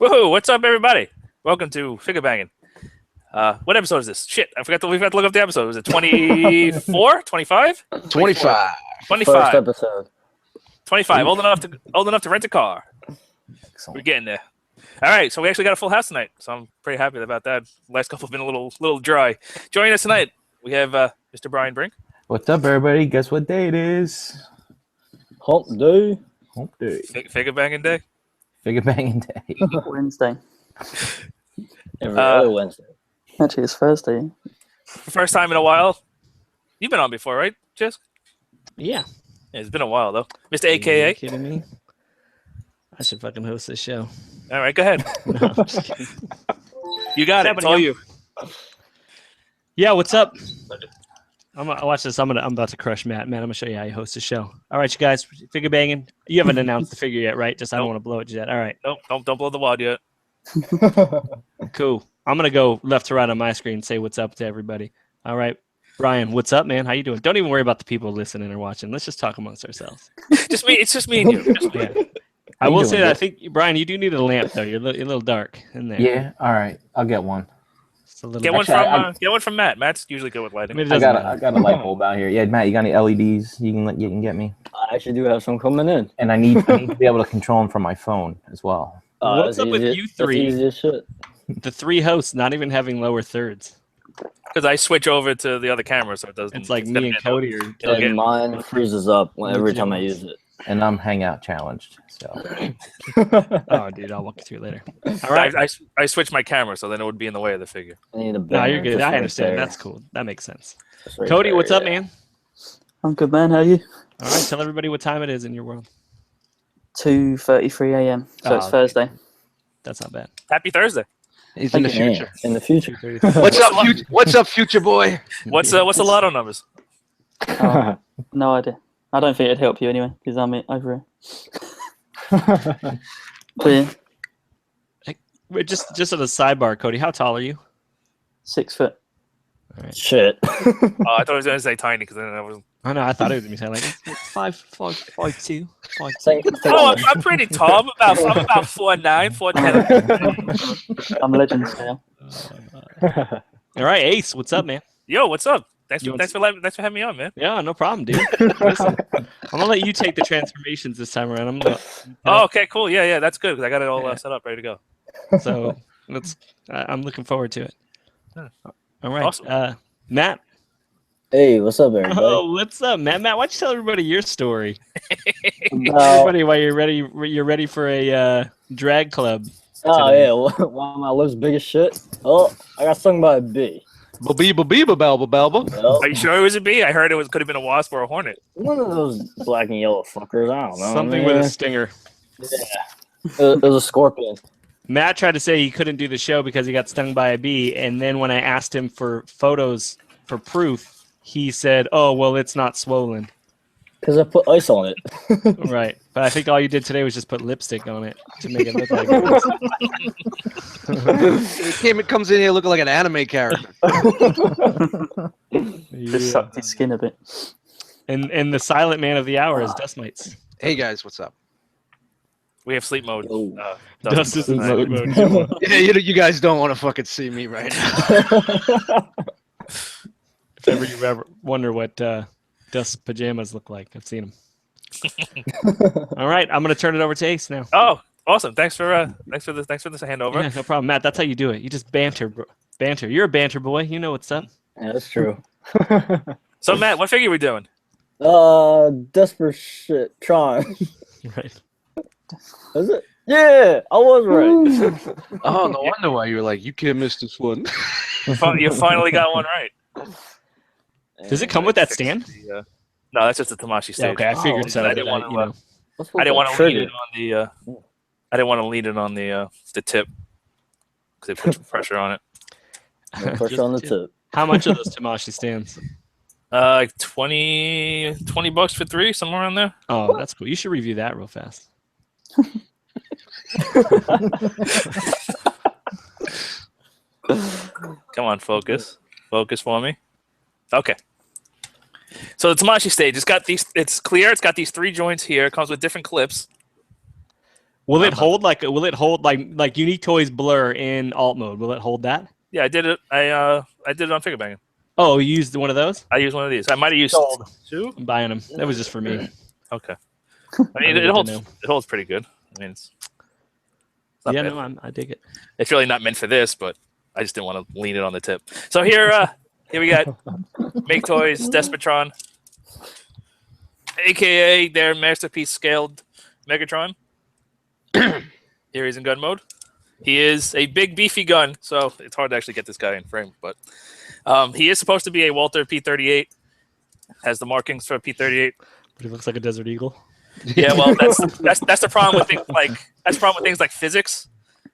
Woohoo! What's up, everybody? Welcome to Figure Banging. What episode is this? Shit, we forgot to look up the episode. Was it 24? 25? 25. 25. First episode. 25. Old enough to rent a car. Excellent. We're getting there. All right, so we actually got a full house tonight, so I'm pretty happy about that. Last couple have been a little dry. Joining us tonight, we have Mr. Brian Brink. What's up, everybody? Guess what day it is? Hump day. Hump day. Figure Banging Day. Figure banging day. Wednesday. Every other Wednesday. Actually, it's Thursday. First time in a while. You've been on before, right, Jess? Yeah. Yeah, it's been a while, though. Mr. Are AKA. you kidding me? I should fucking host this show. All right, go ahead. No, I'm just kidding. You got it. It's all you. Yeah, what's up? Watch this. I'm about to crush Matt. I'm gonna show you how you host a show. All right, you guys, figure banging. You haven't announced the figure yet, right? Just I don't want to blow it yet. All right. Nope, don't blow the wad yet. Cool. I'm gonna go left to right on my screen and say what's up to everybody. All right, Brian, what's up, man? How you doing? Don't even worry about the people listening or watching. Let's just talk amongst ourselves. Just me. It's just me and you. Just me. Yeah. I will say that I think Brian, you do need a lamp though. You're a little dark in there. Yeah, all right. I'll get one. It's a little Get one Actually, get one from Matt. Matt's usually good with lighting. I mean, it I doesn't got matter. a light bulb out here. Yeah, Matt, you got any LEDs you can get me? I actually do have some coming in. And I need to be able to control them from my phone as well. What's that's up with easy. you That's three? easy as shit. The three hosts not even having lower thirds. Because I switch over to the other camera, so it doesn't. It's like instead me of and Cody are. It'll And get- mine freezes up every time I use it. And I'm hangout challenged. So Oh, dude, I'll walk you through it later. All right. I switched my camera, so then it would be in the way of the figure. I need a No, you're banner good. just I right understand. there. That's cool. That makes sense. Just right Cody, there, what's up, yeah. man? I'm good, man. How are you? All right, tell everybody what time it is in your world. 2:33 a.m. So it's okay. Thursday. That's not bad. Happy Thursday. He's Yeah, in the future. What's up, future boy? What's the lotto numbers? No idea. I don't think it'd help you anyway because I'm over here. But yeah, Wait, just as a sidebar, Cody, how tall are you? 6 foot. Shit. Oh, I thought I was going to say tiny, because then I was. I know. I thought it was gonna be like it's 5'2". Oh, I'm pretty tall. I'm about 4'9", 4'10". I'm a legend now. All right, Ace, what's up, man? Yo, what's up? Thanks You for having me on, man. Yeah, no problem, dude. Listen, I'm gonna let you take the transformations this time around. Oh, okay, cool. Yeah, that's good, because I got it all set up, ready to go. So I'm looking forward to it. Yeah. All right, Awesome. Matt. Hey, what's up, everybody? Oh, what's up, Matt? Matt, why don't you tell everybody your story? About- Everybody, why you're ready for a drag club? oh, today. yeah. One of my lips big as shit. Oh, I got stung by a bee. Are Well, you sure it was a bee? I heard could have been a wasp or a hornet. one of those black and yellow fuckers. I don't know. Something man. with a stinger. It was a scorpion. Matt tried to say he couldn't do the show because he got stung by a bee, and then when I asked him for photos for proof, he said, "Oh, well, it's not swollen." Because I put ice on it. Right, but I think all you did today was just put lipstick on it to make it look like it. It comes in here looking like an anime character. Just sucked his skin a bit. And the silent man of the hour is Dust Mites. Hey guys, what's up? We have sleep mode. Oh. Dust is in tonight. sleep mode. Yeah, you guys don't want to fucking see me right now. If ever you ever wonder what Dust pajamas look like, I've seen them. All right, I'm gonna turn it over to Ace now. Oh, awesome! Thanks for this handover. Yeah, no problem, Matt. That's how you do it. You just banter, bro. Banter. You're a banter boy. You know what's up. Yeah, that's true. So, Matt, what figure are we doing? Despotron. Right. Is it? Yeah, I was right. Oh, no wonder why you were like, you can't miss this one. You finally got one right. Does it come with that stand? No, that's just a Tamashi stage. Okay, I figured Oh, so. I didn't want to. I didn't want to lean it on the. I didn't want to lean it on the tip because it puts pressure on it. No pressure on the tip. How much are those Tamashi stands? Like $20 for 3, somewhere around there. Oh, that's cool. You should review that real fast. Come on, focus for me. Okay. So the Tamashi stage, it's clear. It's got these 3 joints here. It comes with different clips. Will it hold like Unique Toys Blur in alt mode? Will it hold that? Yeah, I did it. I did it on FIGGAH Bangin. Oh, you used one of those? I used one of these. I might have used Sold. 2. I'm buying them. That was just for me. Okay. I mean, Good it to holds. know. It holds pretty good. I mean, it's not Yeah, bad. no, I dig it. It's really not meant for this, but I just didn't want to lean it on the tip. So here we got Maketoys Despotron, aka their masterpiece scaled Megatron. Here he's in gun mode. He is a big beefy gun, so it's hard to actually get this guy in frame. But he is supposed to be a Walther P38. Has the markings for a P38. But he looks like a Desert Eagle. Yeah, well, that's the problem with things like physics,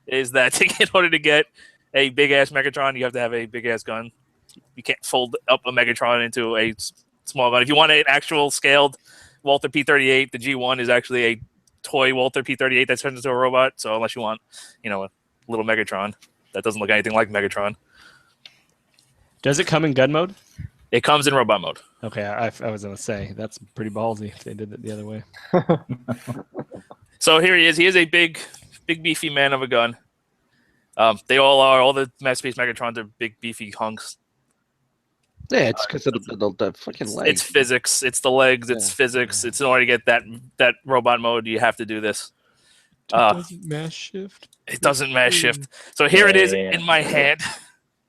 is that in order to get a big ass Megatron, you have to have a big ass gun. You can't fold up a Megatron into a small gun. If you want an actual scaled Walther P38, the G1 is actually a toy Walther P38 that turns into a robot. So unless you want, a little Megatron that doesn't look anything like Megatron, Does it come in gun mode? it comes in robot mode. Okay, I was gonna say that's pretty ballsy if they did it the other way. So here he is. He is a big beefy man of a gun. They all are. All the Masterpiece Megatrons are big beefy hunks. Yeah, it's because of the fucking legs. It's physics. It's the legs. It's physics. It's in order to get that robot mode, you have to do this. Doesn't mass shift. It doesn't mass shift. So here it is in my hand.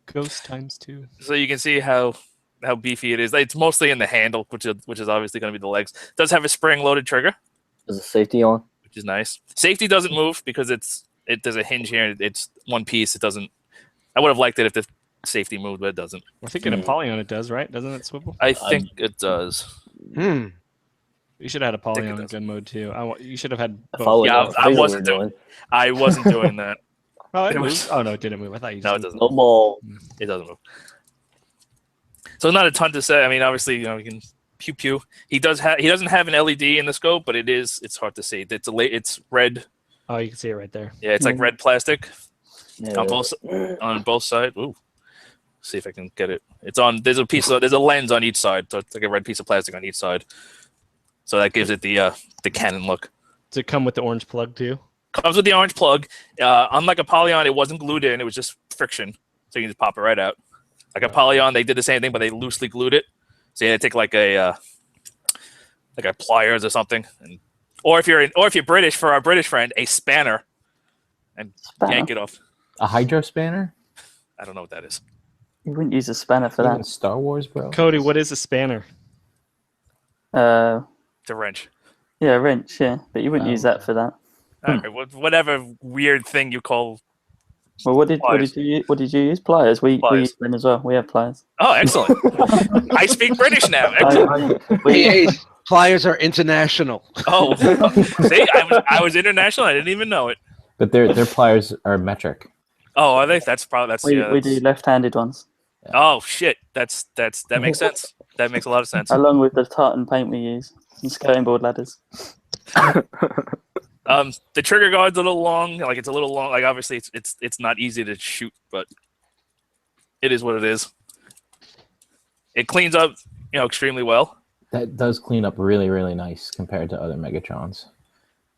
Ghost ×2. So you can see how beefy it is. It's mostly in the handle, which is obviously going to be the legs. It does have a spring-loaded trigger. Is the safety on? Which is nice. Safety doesn't move because there's a hinge here. It's one piece. It doesn't. I would have liked it if the safety moved, but it doesn't. I think in Apollyon it does, right? Doesn't it swivel? I think it does. You should have had Apollyon in gun mode too. You should have had If both. Yeah, I wasn't doing that. Oh, it it moved. was- Oh no, it didn't move. I thought you. No, it Just doesn't. No more. It doesn't move. So not a ton to say. I mean, obviously, we can pew pew. He doesn't have an LED in the scope, but it's hard to see. It's red. Oh, you can see it right there. Yeah, it's like red plastic Yeah. on both sides. Ooh. See if I can get it. There's a lens on each side, so it's like a red piece of plastic on each side. So that gives it the Canon look. Does it come with the orange plug too? Comes with the orange plug. Unlike Apollyon, it wasn't glued in. It was just friction, so you can just pop it right out. Like Apollyon, they did the same thing, but they loosely glued it. So you had to take like a pliers or something, or if you're British, for our British friend, a spanner, and yank it off. A hydro spanner? Uh, I don't know what that is. You wouldn't use a spanner for Even that. Star Wars, bro. Cody, what is a spanner? It's a wrench. Yeah, a wrench, yeah. But you wouldn't use that for that. All right, whatever weird thing you call. Well, what did Pliers. you use? Pliers. We Pliers. use them as well. We have pliers. Oh, excellent! I speak British now. Excellent. Hey, pliers are international. Oh, see, I was international. I didn't even know it. But their pliers are metric. Oh, are they? That's We do left-handed ones, Oh shit! That makes sense. That makes a lot of sense. along with the tartan paint we use and skirting board ladders. The trigger guard's a little long. Like it's a little long. Like obviously it's not easy to shoot, but it is what it is. It cleans up, extremely well. That does clean up really, really nice compared to other Megatrons.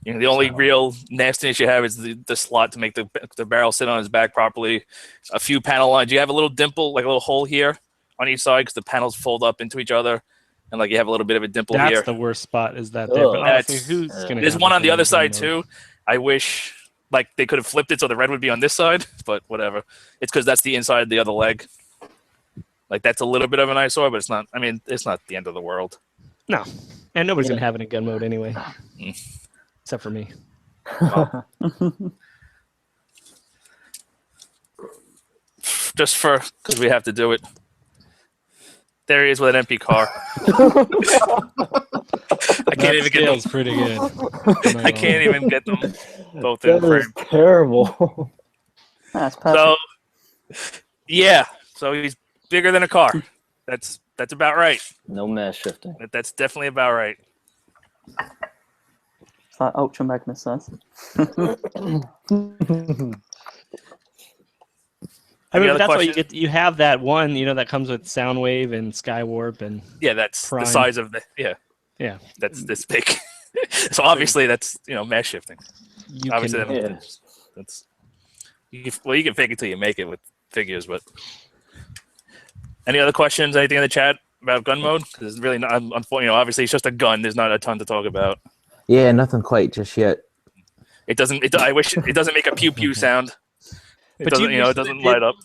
The only real nastiness you have is the slot to make the barrel sit on his back properly. A few panel lines. You have a little dimple, like a little hole here on each side because the panels fold up into each other, and like you have a little bit of a dimple That's here. the worst spot. Is that there? But honestly, who's gonna? There's have one a on the thing other in side mode? too. I wish like they could have flipped it so the red would be on this side, but whatever. It's because that's the inside of the other leg. Like that's a little bit of an eyesore, but it's not. I mean, it's not the end of the world. No, and nobody's gonna have it in gun mode anyway, except for me. Just because we have to do it. There he is with an empty car. I can't even get them. Pretty good. I can't even get them both in That is frame. terrible. That's perfect. So, yeah. So he's bigger than a car. That's about right. No mass shifting. That's definitely about right. It's like Ultra Magnus size. I mean, other that's why you questions? get. You have that one, that comes with Soundwave and Skywarp, and Yeah, that's Prime. the size of the. Yeah, yeah. that's this big. So obviously that's mass shifting. You Obviously, can, that's you can fake it till you make it with figures. But any other questions? Anything in the chat about gun mode? Because it's really not. Unfortunately, obviously, it's just a gun. There's not a ton to talk about. Yeah, nothing quite just yet. It doesn't. I wish it doesn't make a pew pew sound. It But doesn't. you It wish doesn't it light did? up.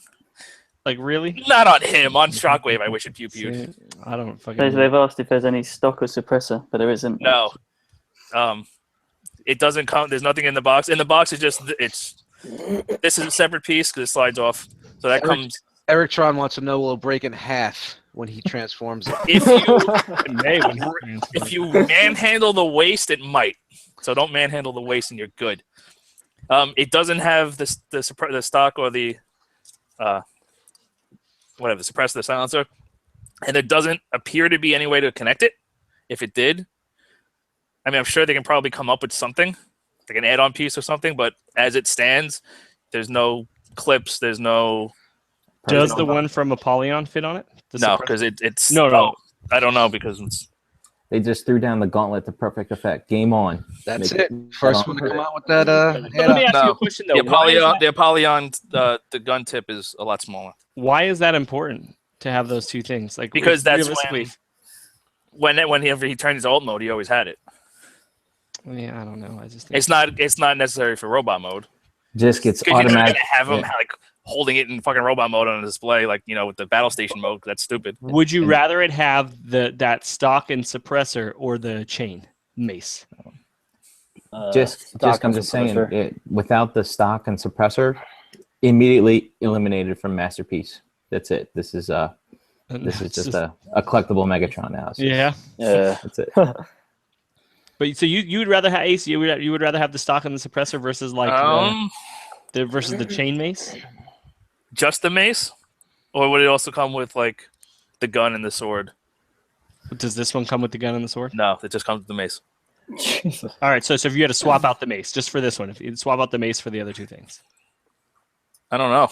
like really. Not on him. On Shockwave, I wish it pew pewed. See, I don't fucking. They've asked if there's any stock or suppressor, but there isn't. No. It doesn't come. There's nothing in the box. In the box, this is a separate piece because it slides off. So that comes. Erictron wants to know will it break in half when he transforms it. If you manhandle the waist, it might. So don't manhandle the waist, and you're good. It doesn't have the stock or the whatever, the suppressor, the silencer, and there doesn't appear to be any way to connect it. If it did, I mean, I'm sure they can probably come up with something, like an add-on piece or something. But as it stands, there's no clips. There's no. Does the one from Apollyon fit on it? No, because it's no. I don't know because They just threw down the gauntlet to perfect effect. Game on. That's Make it. First one to come out with that. But let me ask you a question though. the Apollyon, the gun tip is a lot smaller. Why is that important to have those two things? Like Because that's realistically. whenever he turned his alt mode, he always had it. Yeah, I don't know. I just think It's not necessary for robot mode. Just gets Because you're not automatic. gonna have him like holding it in fucking robot mode on a display, like with the battle station mode. 'Cause that's stupid. Would you rather it have that stock and suppressor or the chain mace? Just I'm just saying, without the stock and suppressor, immediately eliminated from Masterpiece. That's it. This is just a collectible Megatron now. It's just- Yeah. That's it. But so you'd rather have Ace? You would rather have the stock and the suppressor versus like versus the chain mace? Just the mace, or would it also come with like the gun and the sword? Does this one come with the gun and the sword? No, it just comes with the mace. All right. So if you had to swap out the mace just for this one, if you'd swap out the mace for the other two things, I don't know.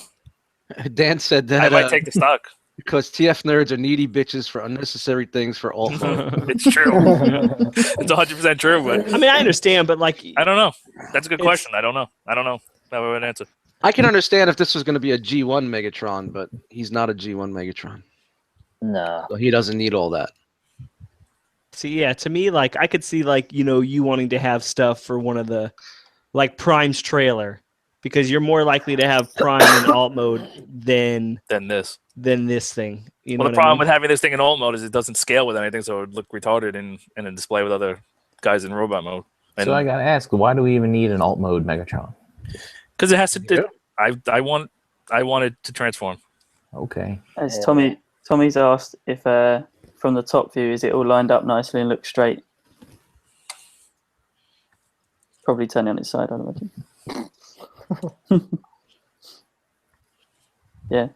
Dan said that I might take the stock. because TF nerds are needy bitches for unnecessary things for alt mode. It's true. It's 100% true, but I mean I understand, but like I don't know. That's a good question. I don't know. That would answer. I can understand if this was going to be a G1 Megatron, but he's not a G1 Megatron. No. So he doesn't need all that. See, yeah, to me, like I could see like you wanting to have stuff for one of the like Prime's trailer because you're more likely to have Prime in alt mode than this thing. You Well, know the problem with having this thing in alt mode is it doesn't scale with anything, so it would look retarded in a display with other guys in robot mode. And So I gotta ask, why do we even need an alt mode Megatron? because it has to. I want it to transform. Okay. As Tommy's asked if from the top view, is it all lined up nicely and looks straight? Probably turn it on its side, I imagine. Yeah.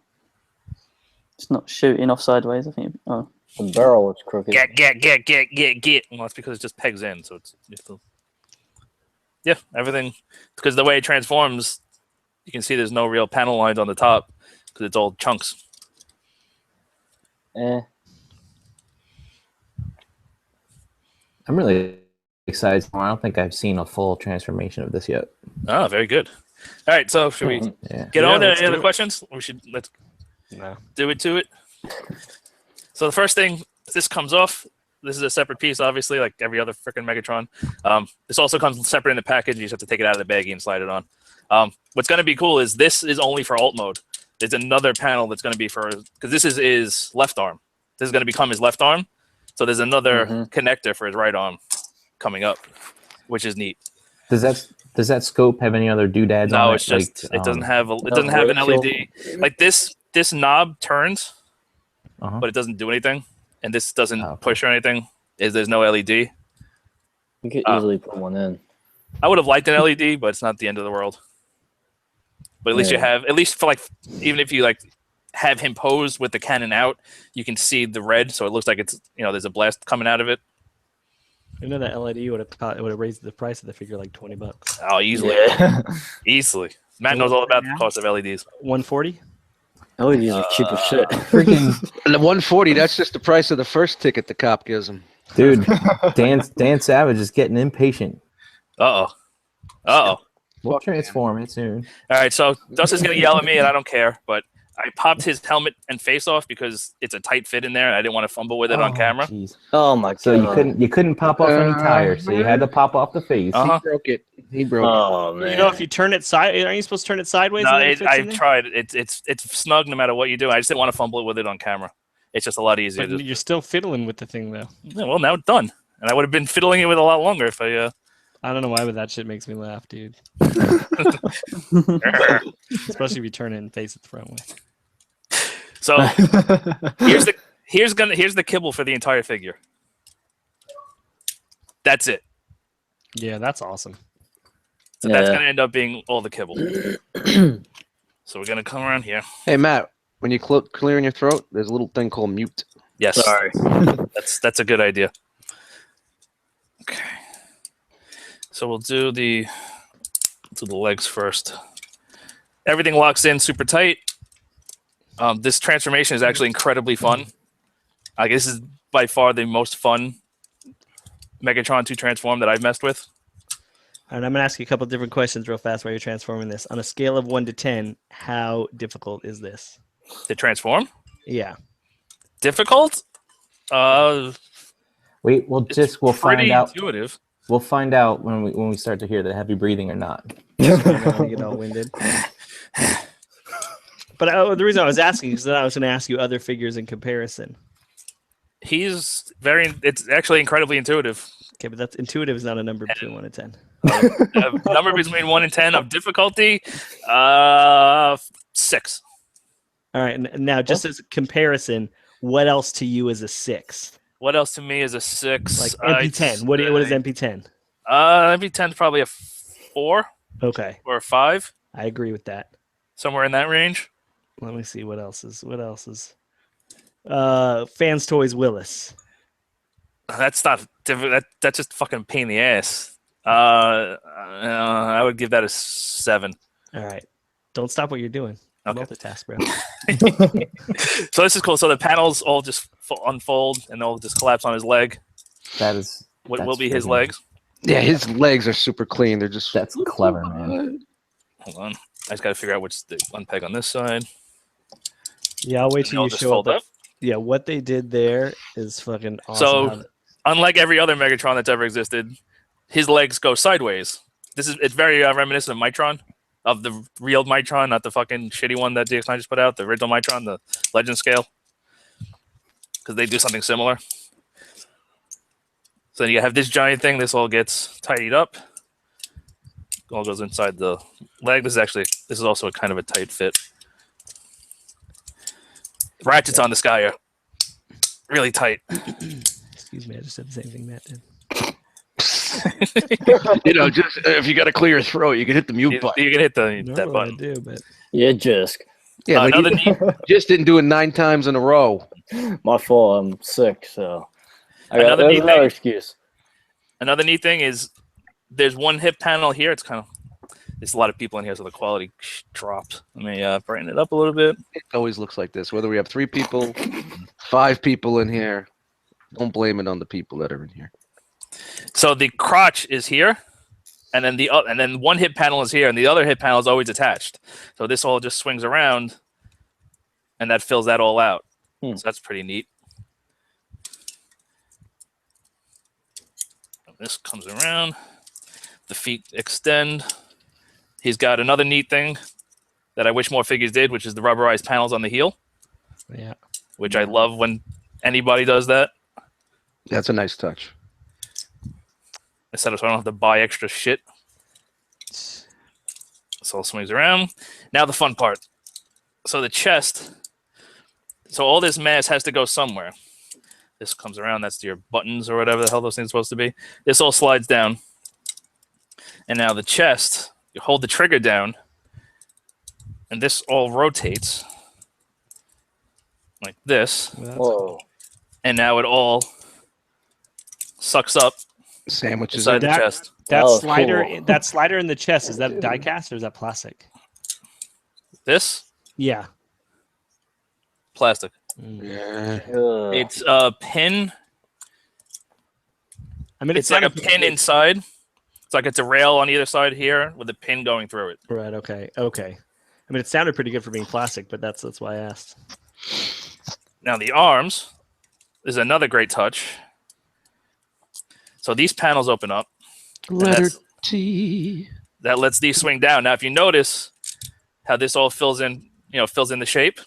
It's not shooting off sideways, I think. Oh. The barrel is crooked. Get. Well, it's because it just pegs in, so it's yeah, everything. Because the way it transforms, you can see there's no real panel lines on the top because it's all chunks. Eh. I'm really excited. I don't think I've seen a full transformation of this yet. Oh, very good. All right, so should we Yeah. get on to let's any do other it. questions? Let's do it to it. So the first thing, this comes off. This is a separate piece, obviously, like every other freaking Megatron. This also comes separate in the package. You just have to take it out of the baggie and slide it on. What's going to be cool is this is only for alt mode. There's another panel that's going to be for, because this is his left arm. This is going to become his left arm. So there's another connector for his right arm coming up, which is neat. Does that scope have any other doodads on it? No, it's just it doesn't have an LED. Like this knob turns, but it doesn't do anything, and this doesn't push or anything. There's no LED. You could easily put one in. I would have liked an LED, but it's not the end of the world. But at least you have, at least for like, even if you like have him posed with the cannon out, you can see the red, so it looks like it's there's a blast coming out of it. that LED would have raised the price of the figure like $20. Oh, easily, easily. Matt knows all about the cost of LEDs. 140. LEDs are cheap as shit. Freaking And the 140, that's just the price of the first ticket the cop gives him. dude, Dan Savage is getting impatient. Uh-oh. We'll transform it soon. All right, so Dustin's gonna yell at me, and I don't care. But I popped his helmet and face off because it's a tight fit in there, and I didn't want to fumble with it on camera. Jeez. Oh my god. So you couldn't pop off any tires, so you had to pop off the face. Uh-huh. He broke it. He broke Oh man. You know, if you turn it side, aren't you supposed to turn it sideways? No, and then it fits I in there? tried. It's snug no matter what you do. I just didn't want to fumble it with it on camera. It's just a lot easier. But you're still fiddling with the thing, though. Yeah, well, now it's done, and I would have been fiddling it with a lot longer if I. I don't know why, but that shit makes me laugh, dude. Especially if you turn it and face it the front way. So here's the kibble for the entire figure. That's it. Yeah, that's awesome. So that's gonna end up being all the kibble. So we're gonna come around here. Hey Matt, when you clearing your throat, there's a little thing called mute. Yes. Sorry. That's a good idea. Okay. So we'll do the legs first. Everything locks in super tight. This transformation is actually incredibly fun. I guess this is by far the most fun Megatron to transform that I've messed with. All right, I'm gonna ask you a couple different questions real fast while you're transforming this. On a scale of 1 to 10, how difficult is this? To transform? Yeah. Difficult? We'll find out. Intuitive. We'll find out when we start to hear the heavy breathing or not. You get all winded. But the reason I was asking is that I was going to ask you other figures in comparison. It's actually incredibly intuitive. Okay, but that's intuitive is not a number between 1 and 10. A number between 1 and 10 of difficulty, 6. All right, and now just as a comparison, what else to you is a 6? What else to me is a 6? Like MP10. What is MP10? MP10 is probably a 4 Okay, or a 5, I agree with that. somewhere in that range. Let me see what else is. Fans Toys Willis. That's not difficult. That's just fucking pain in the ass. I would give that a 7. All right, don't stop what you're doing. Okay. Multitask, bro. So this is cool. So the panels all just unfold and they'll just collapse on his leg. That's What will be his freaking- legs? Yeah, his legs are super clean. They're just That's clever, man. Hold on. I just got to figure out which the unpeg on this side. Yeah, I'll wait And till they'll you just show fold up. up. Yeah, what they did there is fucking awesome. So, unlike every other Megatron that's ever existed, his legs go sideways. It's very reminiscent of Mitron, of the real Mitron, not the fucking shitty one that DX9 just put out, the original Mitron, the Legend scale, because they do something similar. So you have this giant thing. This all gets tidied up. All goes inside the leg. This is also a kind of a tight fit. Ratchets on this guy are really tight. Excuse me, I just said the same thing Matt did. just if you got to clear your throat, you can hit the mute You button. can hit that Normally button. I do, but Yeah, Jisk. Yeah, but Another you neat, just didn't do it 9 times in a row. My fault. I'm sick, so Another there's neat another thing- excuse. Another neat thing is there's one hip panel here. It's kind of there's a lot of people in here, so the quality drops. Let me brighten it up a little bit. It always looks like this. Whether we have 3 people, 5 people in here, don't blame it on the people that are in here. So the crotch is here, and then one hip panel is here, and the other hip panel is always attached. So this all just swings around, and that fills that all out. So that's pretty neat. This comes around. The feet extend. He's got another neat thing that I wish more figures did, which is the rubberized panels on the heel, yeah. which I love when anybody does that. That's a nice touch. Instead of so I don't have to buy extra shit. So it swings around. Now the fun part. So the chest. So all this mass has to go somewhere. This comes around. That's your buttons or whatever the hell those things are supposed to be. This all slides down. And now the chest, you hold the trigger down. And this all rotates. Like this. Whoa. And now it all sucks up Sandwiches. inside the that- chest. That Oh, slider, cool. that slider in the chest, is that die cast or is that plastic? This? Yeah. Plastic. Yeah. Ugh. It's a pin. I mean, It's like a pin inside. like it's a rail on either side here with a pin going through it. Right. Okay. Okay. I mean, it sounded pretty good for being plastic, but that's why I asked. Now the arms is another great touch. So these panels open up. Letter T. That lets these swing down. Now, if you notice how this all fills in, fills in the shape.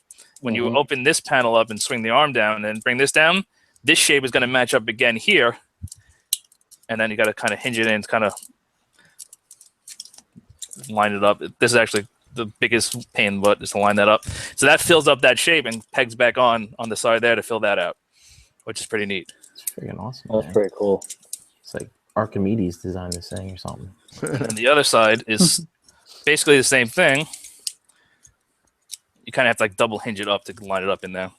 When you open this panel up and swing the arm down and bring this down, this shape is going to match up again here. And then you got to kind of hinge it in, kind of line it up. This is actually the biggest pain in the butt, is to line that up. So that fills up that shape and pegs back on the side there to fill that out, which is pretty neat. It's freaking awesome. That's man. pretty cool. It's like Archimedes designed this thing or something. And the other side is basically the same thing. You kind of have to like double hinge it up to line it up in there,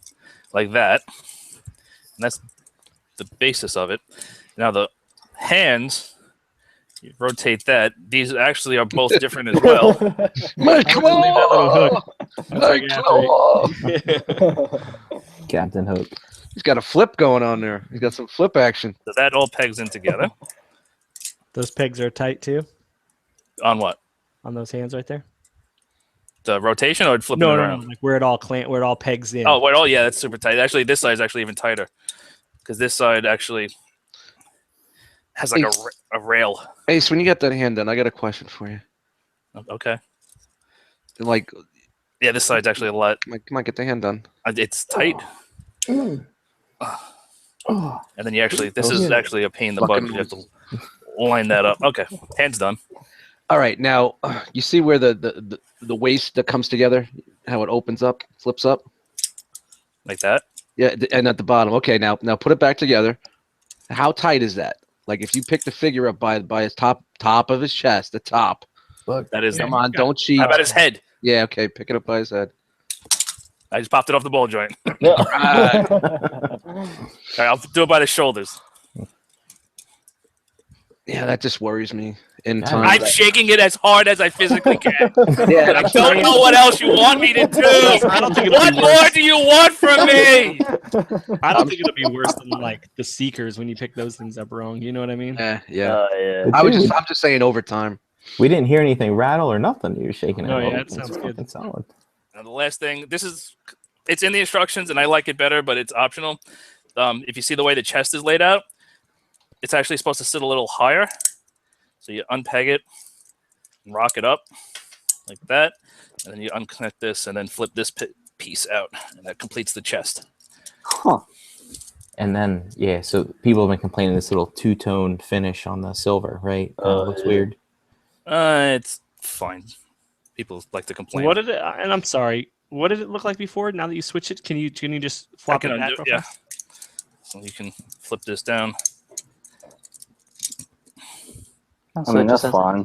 like that. And that's the basis of it. Now the hands, you rotate that. These actually are both different as well. My claw! My claw! Captain Hook. He's got a flip going on there. He's got some flip action. So that all pegs in together. Those pegs are tight too On what? on those hands right there. The rotation or flipping No, it no, around? no, like where it all pegs in. Oh, well, yeah, that's super tight. Actually, this side is actually even tighter because this side actually has like a rail. Ace, when you get that hand done, I got a question for you. Okay. Like, Yeah, this side's actually a lot. come on, get the hand done. It's tight. And then you actually, this is actually a pain in the butt. You have to line that up. Okay, hand's done. All right, now you see where the waist that comes together, how it opens up, flips up. Like that. Yeah, and at the bottom. Okay, now put it back together. How tight is that? Like if you pick the figure up by his top of his chest, the top. Look, That is. Come on, don't cheat. How about his head? Yeah, okay, pick it up by his head. I just popped it off the ball joint. Yeah. All right, I'll do it by the shoulders. Yeah, that just worries me. In Yeah, time. I'm shaking it as hard as I physically can. Yeah, I don't know what else you want me to do. I don't think it'll What be more worse. do you want from me? I don't think it'll be worse than like the Seekers when you pick those things up wrong. You know what I mean? yeah. Yeah. I'm just saying over time. we didn't hear anything rattle or nothing. You were shaking it. Oh, yeah, Oh, it sounds it's good. fucking solid. And the last thing, it's in the instructions, and I like it better, but it's optional. If you see the way the chest is laid out, it's actually supposed to sit a little higher. So you unpeg it, and rock it up like that, and then you unconnect this, and then flip this piece out, and that completes the chest. Huh. And then, yeah, so people have been complaining this little two-tone finish on the silver, right? Looks yeah. weird. It's fine. People like to complain. What did it? And I'm sorry. What did it look like before? Now that you switch it, can you just flop it back? Yeah. So you can flip this down. I mean, that's fine.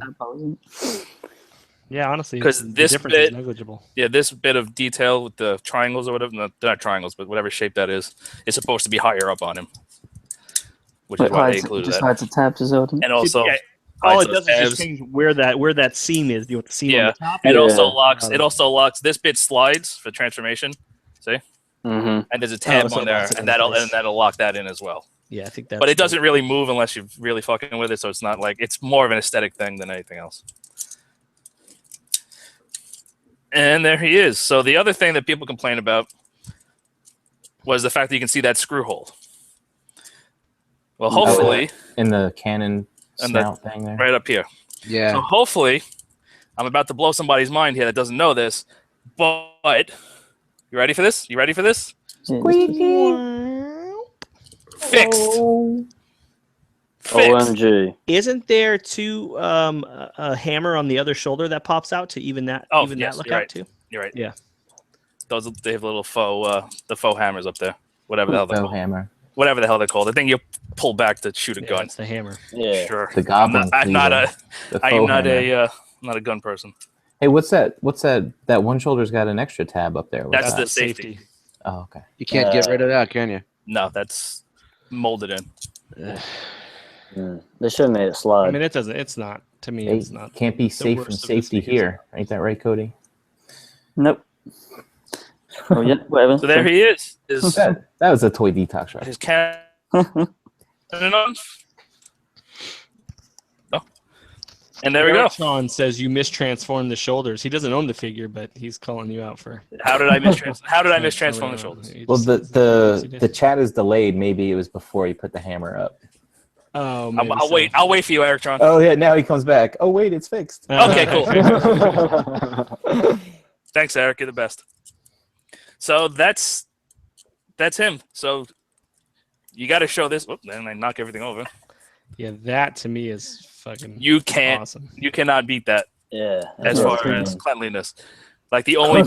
Yeah, honestly, 'Cause the this difference bit- is negligible. Yeah, this bit of detail with the triangles or whatever, they're not triangles, but whatever shape that is supposed to be higher up on him, which is why they included just that. hides the tabs as well. doesn't it? And also, Yeah, all hides it those does is tabs. just change where that seam is. You want the seam on Yeah. the top. It Yeah. also locks. It also locks. This bit slides for transformation. See, Mm-hmm. and there's a tab so on it there, locks it and in place. that'll lock that in as well. Yeah, I think that. But it doesn't really move unless you're really fucking with it. So it's not like, it's more of an aesthetic thing than anything else. And there he is. So the other thing that people complain about was the fact that you can see that screw hole. Well, hopefully, In the cannon And the- snout thing there. right up here. Yeah. So hopefully, I'm about to blow somebody's mind here that doesn't know this, but you ready for this? You ready for this? Fixed. Fixed. OMG. Isn't there too a hammer on the other shoulder that pops out to even that Oh, even yes, that look you're out right. too? You're right. Yeah. Those they have little faux the faux hammers up there. Whatever the hell they're Bow called. hammer. Whatever the hell they're called. The thing you pull back to shoot a Yeah, gun. it's the hammer. Yeah. Sure. The goblin. I'm not cleaver. a The I am faux not hammer. not a gun person. Hey, what's that? That one shoulder's got an extra tab up there. What's That's that? the safety. Oh, okay. You can't get rid of that, can you? No, that's molded in. They should have made it I slide. mean, it doesn't. It's not. To me, Hey, it's not. can't be safe from worst of the safety sneakers. here. Ain't that right, Cody? Nope. Oh yeah, whatever. So there he is. His That was a toy detox, right? his cannon on. Oh. And there we go. Sean says you mistransformed the shoulders. He doesn't own the figure, but he's calling you out for. How did I mistransform the shoulders? Well, the chat is delayed. Maybe it was before you put the hammer up. Oh, I'll wait for you, Erictron. Oh yeah, now he comes back. Oh wait, it's fixed. Okay, cool. Thanks, Eric. You're the best. So that's him. So you got to show this. Whoop, then I knock everything over. Yeah, that to me is fucking. You can't. Awesome. You cannot beat that. Yeah. As far as cleanliness, like the only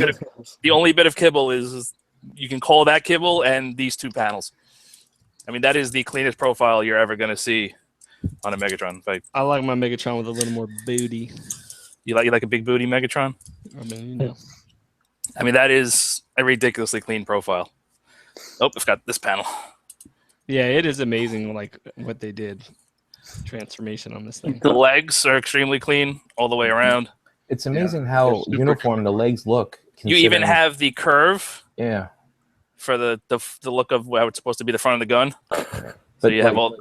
bit of kibble is you can call that kibble and these two panels. I mean, that is the cleanest profile you're ever going to see on a Megatron fight. I like my Megatron with a little more booty. You like a big booty Megatron? I mean, you know. I mean, that is a ridiculously clean profile. Oh, it's got this panel. Yeah, it is amazing, like what they did. Transformation on this thing. The legs are extremely clean all the way around. It's amazing how uniform the legs look. You even have the curve. Yeah. For the look of how it's supposed to be the front of the gun. But So you have all.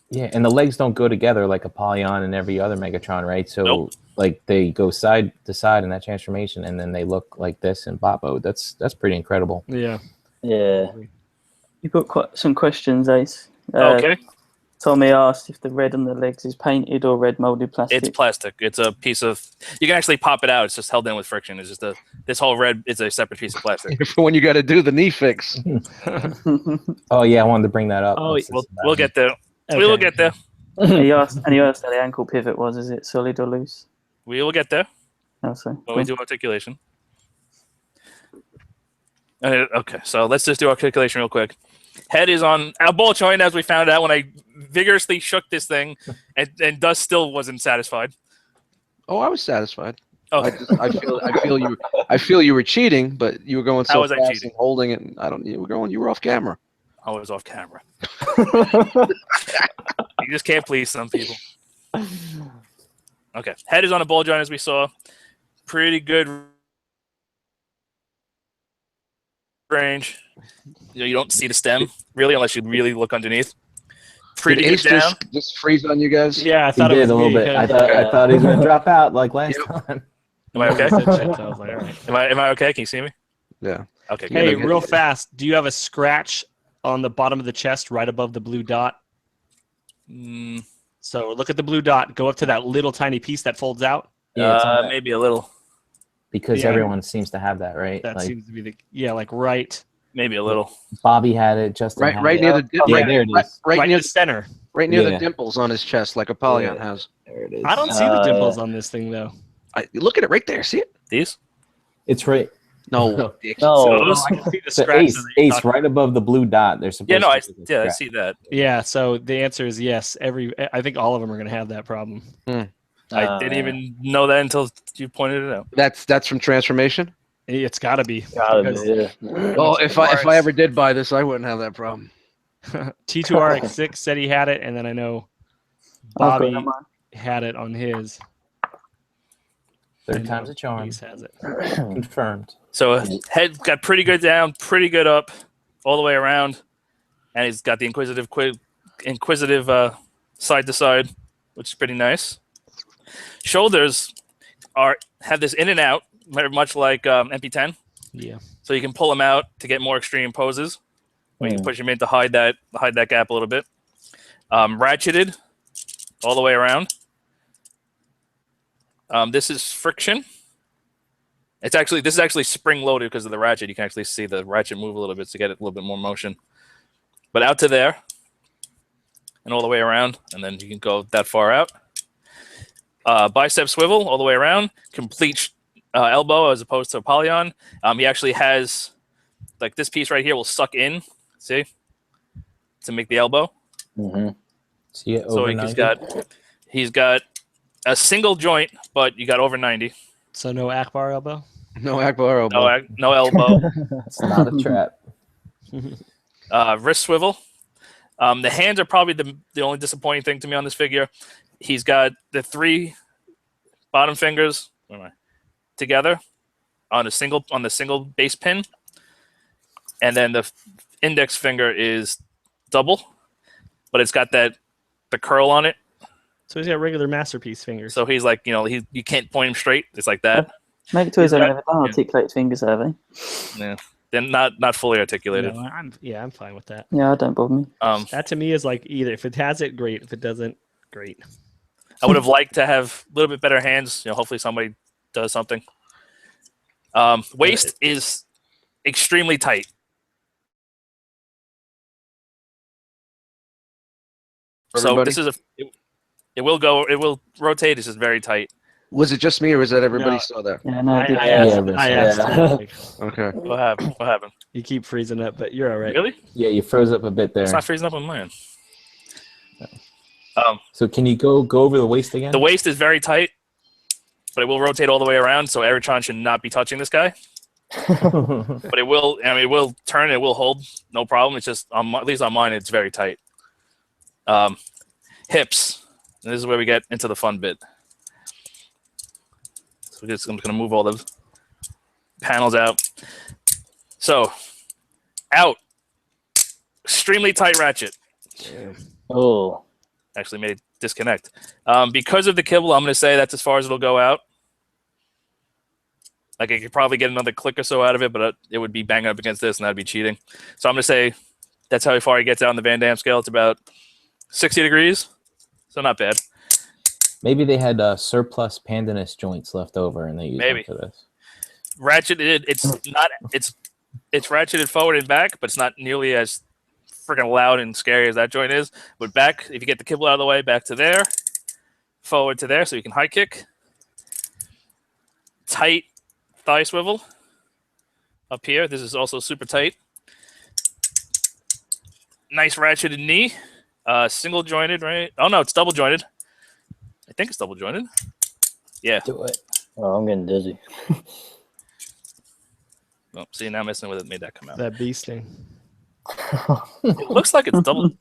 Yeah, and the legs don't go together like a Polyon and every other Megatron, right? So like they go side to side in that transformation, and then they look like this in Boppo. That's pretty incredible. Yeah. Yeah. You've got some questions, Ace. Okay. Tommy asked if the red on the legs is painted or red molded plastic. It's plastic. It's a piece of. You can actually pop it out. It's just held in with friction. It's just this whole red is a separate piece of plastic. For when you got to do the knee fix. Oh yeah, I wanted to bring that up. Oh, we'll get there. Okay. We will get there. He asked how the ankle pivot was. Is it solid or loose? We will get there. Also, when we do articulation. Okay, so let's just do articulation real quick. Head is on a ball joint, as we found out when I vigorously shook this thing, and Dust still wasn't satisfied. Oh, I was satisfied. Oh, I feel you were cheating, but you were going so was fast and holding it. And you were off camera. I was off camera. You just can't please some people. Okay, head is on a ball joint, as we saw. Pretty good range. You don't see the stem really, unless you really look underneath. Pretty Did good Ace down. just freeze on you guys? Yeah, I He thought it did was a little me. bit. I thought he was gonna drop out like last time. Am I okay? I was like, all right. Am I okay? Can you see me? Yeah. Okay. Hey, Good. real fast, do you have a scratch on the bottom of the chest right above the blue dot? So look at the blue dot. Go up to that little tiny piece that folds out. Yeah, maybe a little. Because everyone seems to have that, right? That like, seems to be the like right. Maybe a little. Bobby had it. Justin had Right it. near the there it is. Right near the center. Right near the dimples on his chest, like Apollyon has. There it is. I don't see the dimples on this thing though. Look at it right there. See it? These? It's right. No. No. I can see the So scratch. Ace right above the blue dot. There's supposed I to be a see that. Yeah, so the answer is yes. I think all of them are going to have that problem. I didn't even know that until you pointed it out. That's from Transformation? It's got to be. Yeah. Well, if I ever did buy this, I wouldn't have that problem. T2RX6 said he had it, and then I know Bobby had it on his. Third time's a charm. Ace has it. Confirmed. So head got pretty good down, pretty good up, all the way around, and he's got the inquisitive side to side, which is pretty nice. Shoulders have this in and out, much like MP10. Yeah. So you can pull them out to get more extreme poses. Or you can push them in to hide that gap a little bit. Ratcheted all the way around. This is friction. This is actually spring loaded because of the ratchet. You can actually see the ratchet move a little bit to get it a little bit more motion. But out to there and all the way around, and then you can go that far out. Bicep swivel all the way around. Complete elbow as opposed to Apollyon. He actually has, like, this piece right here will suck in, see, to make the elbow. So he's got a single joint, but you got over 90. So no Akbar elbow? No Akbar elbow. No elbow. It's not a trap. Wrist swivel. The hands are probably the only disappointing thing to me on this figure. He's got the 3 bottom fingers together on the single base pin, and then the index finger is double, but it's got the curl on it, So he's got regular masterpiece fingers. So he's like, you can't point him straight. It's like that. Maketoys have never done articulated fingers, have they? Yeah. They're not fully articulated. No, I'm fine with that. Yeah, don't bother me. That to me is like either if it has it, great. If it doesn't, great. I would have liked to have a little bit better hands. Hopefully somebody does something. Waist is extremely tight. So this is it will rotate. This is very tight. Was it just me, or was that everybody saw that? Yeah, no, I asked. Okay. What happened? You keep freezing up, but you're all right. Really? Yeah, you froze up a bit there. It's not freezing up on mine. So can you go over the waist again? The waist is very tight, but it will rotate all the way around. So Aerotron should not be touching this guy. But it will. I mean, it will turn. It will hold. No problem. It's just at least on mine, it's very tight. Hips. And this is where we get into the fun bit. So I'm just going to move all the panels out. So, out. Extremely tight ratchet. Oh. Actually made it disconnect. Because of the kibble, I'm going to say that's as far as it'll go out. Like, I could probably get another click or so out of it, but it would be banging up against this, and that'd be cheating. So I'm going to say that's how far he gets out on the Van Damme scale. It's about 60 degrees. So not bad. Maybe they had surplus pandanus joints left over, and they used them for this. Ratcheted, it's ratcheted forward and back, but it's not nearly as freaking loud and scary as that joint is. But back, if you get the kibble out of the way, back to there, forward to there, so you can high kick. Tight thigh swivel up here. This is also super tight. Nice ratcheted knee. Single jointed, right? Oh no, it's double jointed. I think it's double jointed. Yeah. Do it. Oh, I'm getting dizzy. Oh, see, now messing with it made that come out. That bee sting. It looks like it's double.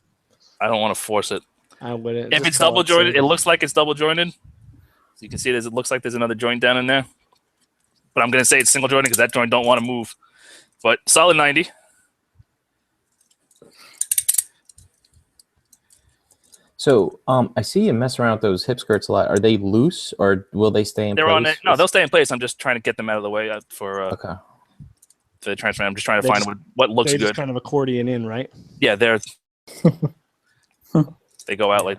I don't want to force it. I wouldn't. If it's double jointed, it looks like it's double jointed. So you can see it looks like there's another joint down in there. But I'm going to say it's single jointed because that joint don't want to move. But solid 90. So I see you mess around with those hip skirts a lot. Are they loose or will they stay in place? On it. No, they'll stay in place. I'm just trying to get them out of the way for the transfer. I'm just trying to find what looks good. Just kind of accordion in, right? Yeah, they go out like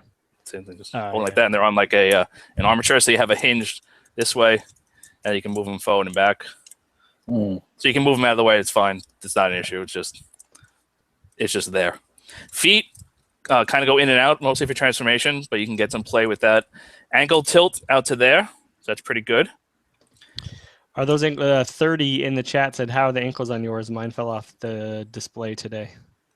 just like that, and they're on like an armature. So you have a hinge this way, and you can move them forward and back. So you can move them out of the way. It's fine. It's not an issue. It's just there. Feet. Kind of go in and out, mostly for transformation, but you can get some play with that. Ankle tilt out to there. So that's pretty good. Are those 30 in the chat said, how are the ankles on yours? Mine fell off the display today.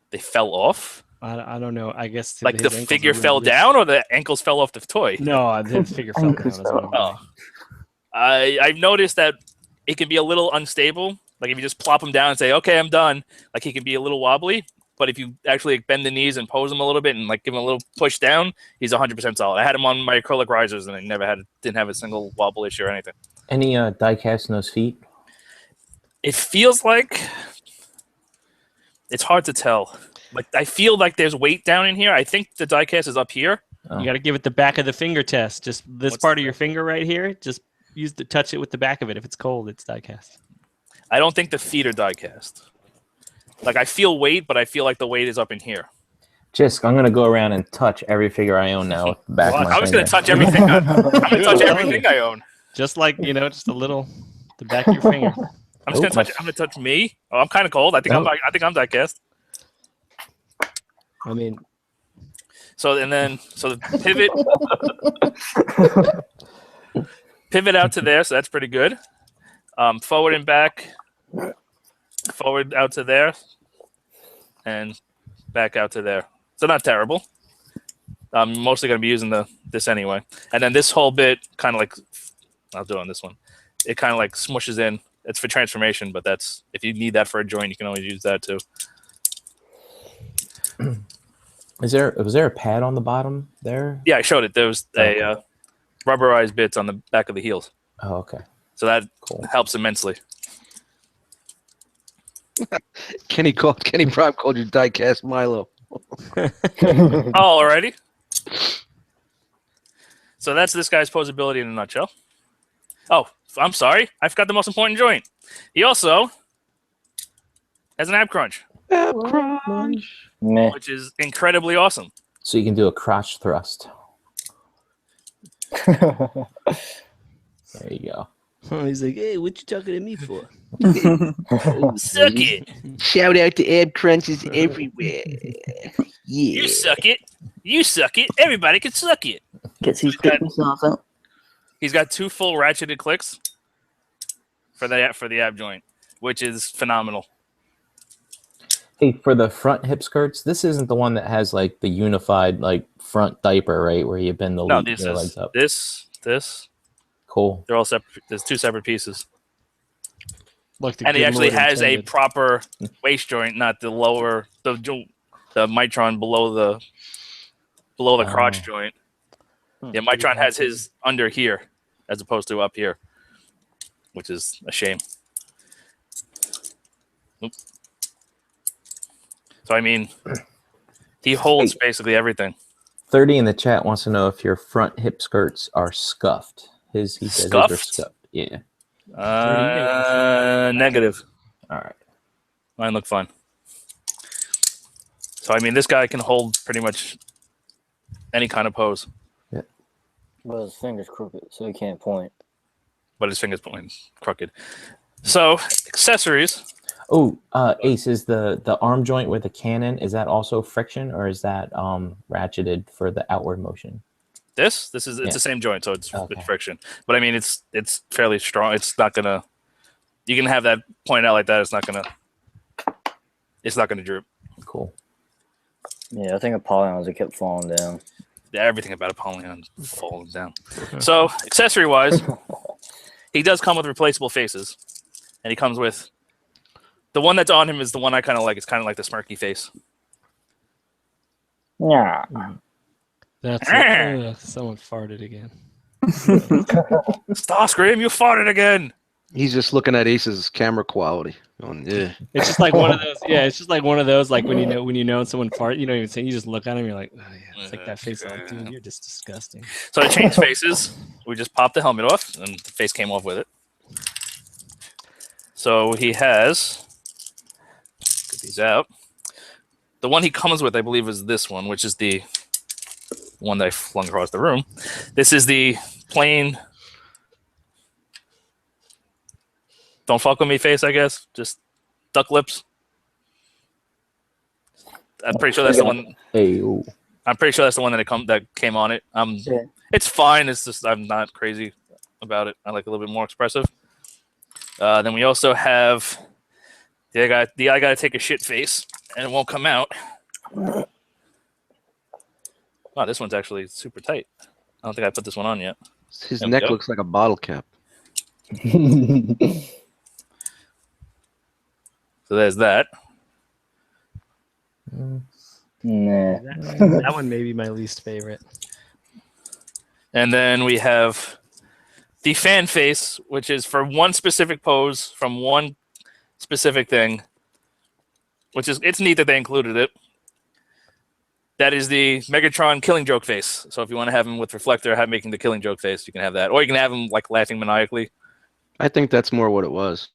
They fell off? I don't know. I guess like the figure fell down or the ankles fell off the toy? No, the figure fell down. I've noticed that it can be a little unstable. Like if you just plop him down and say, okay, I'm done. Like he can be a little wobbly. But if you actually bend the knees and pose him a little bit and like give him a little push down, he's 100% solid. I had him on my acrylic risers and I didn't have a single wobble issue or anything. Any die cast in those feet? It feels like it's hard to tell. Like I feel like there's weight down in here. I think the die cast is up here. Oh. You got to give it the back of the finger test. Just this part of your finger right here. Just touch it with the back of it. If it's cold, it's die cast. I don't think the feet are die cast. Like I feel weight, but I feel like the weight is up in here. Jisk, I'm gonna go around and touch every figure I own now with the back of my I was finger. gonna touch everything. I'm gonna touch everything I own. Just like just a little, the back of your finger. I'm just gonna touch. I'm gonna touch me. Oh, I'm kind of cold. I think I'm die cast. I mean, so the pivot out to there. So that's pretty good. Forward and back. Forward out to there and back out to there. So not terrible. I'm mostly going to be using this anyway. And then this whole bit kind of like, I'll do it on this one. It kind of like smushes in. It's for transformation, but that's, if you need that for a joint, you can always use that too. Was there a pad on the bottom there? Yeah, I showed it. There was a rubberized bits on the back of the heels. Oh, okay. So that helps immensely. Kenny Prime called you diecast Milo. Oh, already? So that's this guy's posability in a nutshell. Oh, I'm sorry. I forgot the most important joint. He also has an ab crunch, Meh. which is incredibly awesome. So you can do a crotch thrust. There you go. He's like, hey, what you talking to me for? Suck it. Shout out to ab crunches everywhere. You suck it. You suck it. Everybody can suck it. Gets his dick himself out. He's got 2 full ratcheted clicks for the ab joint, which is phenomenal. Hey, for the front hip skirts, this isn't the one that has like the unified like front diaper, right? Where you bend the No, legs up. this. Cool. They're all separate. There's 2 separate pieces. Like the And he good actually Lord has a intended. proper waist joint, not the lower the Mitron below the crotch joint. Yeah, Mitron has his under here as opposed to up here, which is a shame. Oops. So I mean, he holds basically everything. 30 in the chat wants to know if your front hip skirts are scuffed. He says his are Scuffed? scuffed. Yeah. Negative. All right. Mine look fine. So I mean, this guy can hold pretty much any kind of pose, But his finger's crooked, so he can't point. but his fingers point crooked. So accessories. Oh, Ace, is the arm joint with the cannon, is that also friction or is that ratcheted for the outward motion? It's the same joint, so it's friction. But I mean, it's fairly strong. It's not gonna. You can have that pointed out like that. It's not gonna droop. Cool. Yeah, I think Apollons it kept falling down. Yeah, everything about Apollyon falling down. So accessory wise, he does come with replaceable faces, and he comes with the one that's on him is the one I kind of like. It's kind of like the smirky face. Yeah. That's someone farted again. Starscream, you farted again. He's just looking at Ace's camera quality. Going, yeah. It's just like one of those. Yeah, it's just like one of those. Like when you know someone fart, you don't even say. You just look at him. You're like, oh yeah, it's like that face. Like, dude, you're just disgusting. So to change faces, we just popped the helmet off, and the face came off with it. So he has. Get these out. The one he comes with, I believe, is this one, which is the one that I flung across the room. This is the plain. Don't fuck with me face, I guess. Just duck lips. I'm pretty sure that's the one. Hey, ooh. I'm pretty sure that's the one that came on it. Yeah. It's fine. It's just I'm not crazy about it. I like a little bit more expressive. Then we also have I got to take a shit face, and it won't come out. Wow, this one's actually super tight. I don't think I put this one on yet. His There we neck go. looks like a bottle cap. So there's that. Nah. That one may be my least favorite. And then we have the fan face, which is for one specific pose from one specific thing, which is, it's neat that they included it. That is the Megatron killing joke face. So if you want to have him with reflector, making the killing joke face, you can have that. Or you can have him like laughing maniacally. I think that's more what it was.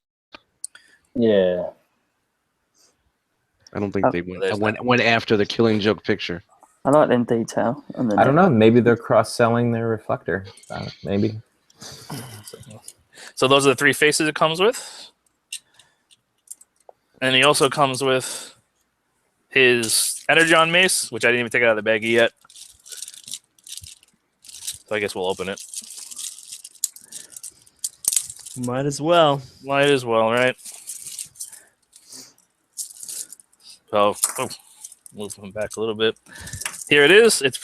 Yeah. I don't think they there's went after the killing joke picture. I like them detail. On the I don't neck. know. Maybe they're cross-selling their reflector. Maybe. So those are the 3 faces it comes with. And he also comes with his Energon mace, which I didn't even take it out of the baggie yet. So I guess we'll open it. Might as well. Might as well, right? So, move him back a little bit. Here it is. It's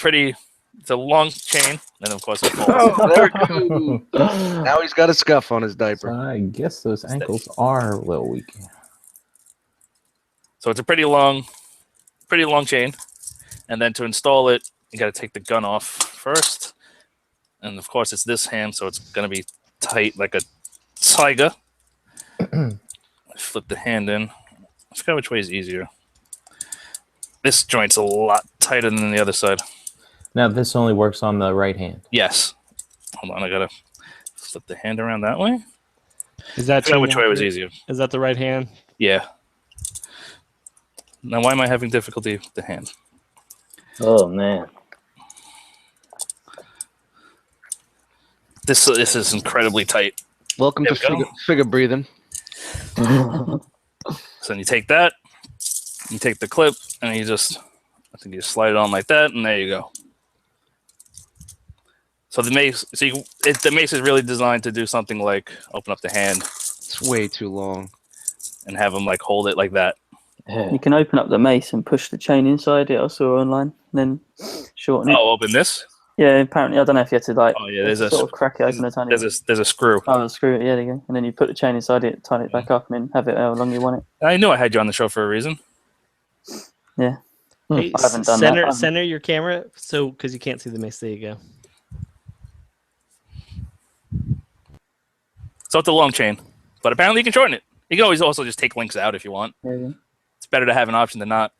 a long chain, and of course it falls. Oh, there it goes. Now he's got a scuff on his diaper. I guess those ankles are a little weak. So it's a pretty long chain. And then to install it, you got to take the gun off first. And of course it's this hand, so it's going to be tight like a tiger. Flip the hand in. I forgot which way is easier. This joint's a lot tighter than the other side. Now this only works on the right hand. Yes. Hold on, I gotta flip the hand around that way. Is that I forgot which way was easier. Is that the right hand? Yeah. Now, why am I having difficulty with the hand? Oh man. This is incredibly tight. Welcome There to we go. figure breathing. So then you take that, you take the clip, and you just, I think you just slide it on like that, and there you go. So the mace, the mace is really designed to do something like open up the hand It's way too long. and have them like hold it like that. You can open up the mace and push the chain inside it. I saw online, and then shorten it. Oh, open this? Yeah, apparently I don't know if you had to like. Oh yeah, there's a sort of crack it open a tiny. there's a screw. Oh, screw it. Yeah, there you go. And then you put the chain inside it, tighten it back up, and then have it how long you want it. I knew I had you on the show for a reason. Yeah. Hey, I haven't done that. center your camera, so because you can't see the mace. There you go. So it's a long chain, but apparently you can shorten it. You can always also just take links out if you want. There you go. It's better to have an option than not.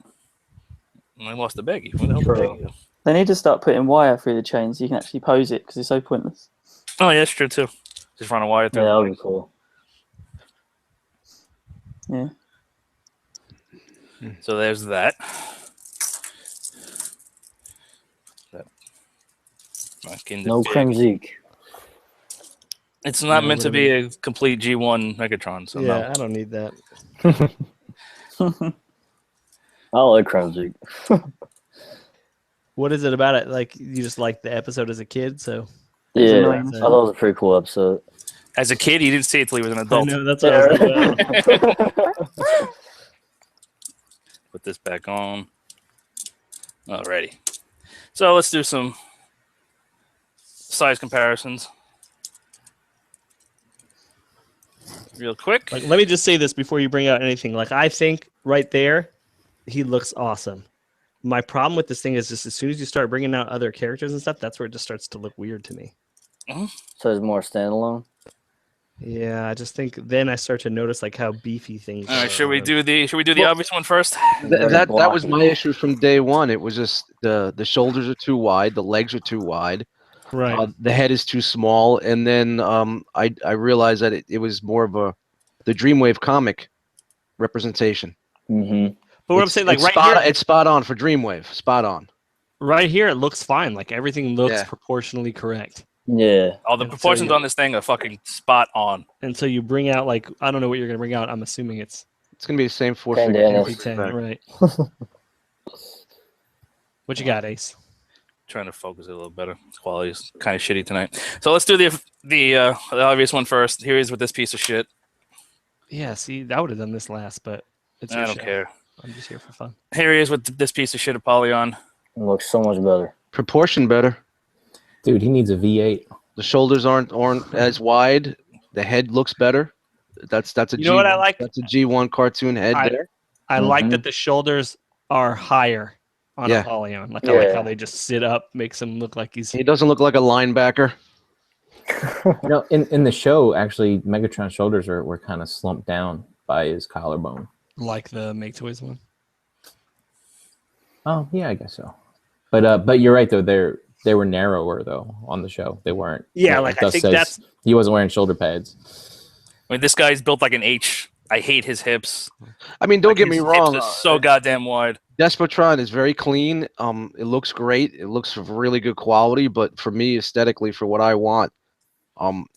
I lost the baggie. Where the hell did the True. baggie go? They need to start putting wire through the chain so you can actually pose it because it's so pointless. Oh yeah, that's true too. Just run a wire Yeah, through. that would be cool. Yeah. So there's that. No Kremzik. It's not Yeah, meant to whatever. be a complete G1 Megatron, so Yeah, no. I don't need that. I like Kremzik. What is it about it? Like you just like the episode as a kid, so Yeah, annoying. I thought it was a pretty cool episode. As a kid, he didn't see it till he was an I adult. know that's what I was thinking about. Put this back on. Alrighty. So let's do some size comparisons. Real quick. Like, let me just say this before you bring out anything. Like, I think right there, he looks awesome. My problem with this thing is just as soon as you start bringing out other characters and stuff, that's where it just starts to look weird to me. So it's more standalone. Yeah, I just think then I start to notice like how beefy things. All right, are. should we do the Well- obvious one first? That was my issue from day one. It was just the shoulders are too wide, the legs are too wide, Right. the head is too small, and then I realized that it was more of the Dreamwave comic representation. Mm-hmm. But what I'm saying, like it's right here, it's spot on for Dreamwave. Spot on. right here, it looks fine. Like everything looks Yeah. proportionally correct. Yeah. All the And so proportions you- on this thing are fucking spot on. Until you bring out like I don't know what you're gonna bring out. I'm assuming it's It's gonna be the same four Ten figure. Dennis. big 10, right? What you got, Ace? Trying to focus it a little better. This quality is kind of shitty tonight. So let's do the obvious one first. Here he is with this piece of shit. Yeah, see, I would have done this last, but it's I your don't show. care. I'm just here for fun. Here he is with this piece of shit Apollyon. It looks so much better. Proportion better. Dude, he needs a V8. The shoulders aren't as wide. The head looks better. That's a You know what I like? That's a G1 cartoon head I- there. I like Mhm. that the shoulders are higher on Yeah. Apollyon. Like I like Yeah. how they just sit up, makes him look like he's. He doesn't look like a linebacker. No, in the show, actually, Megatron's shoulders were kind of slumped down by his collarbone. Like the Maketoys one. Oh, yeah, I guess so. But you're right though. They were narrower though on the show. They weren't. Yeah, it like I thus think says that's he wasn't wearing shoulder pads. I mean, this guy's built like an H. I hate his hips. I mean, don't Like, get me his wrong. Hips are so goddamn wide. Despotron is very clean. It looks great. It looks of really good quality. But for me, aesthetically, for what I want,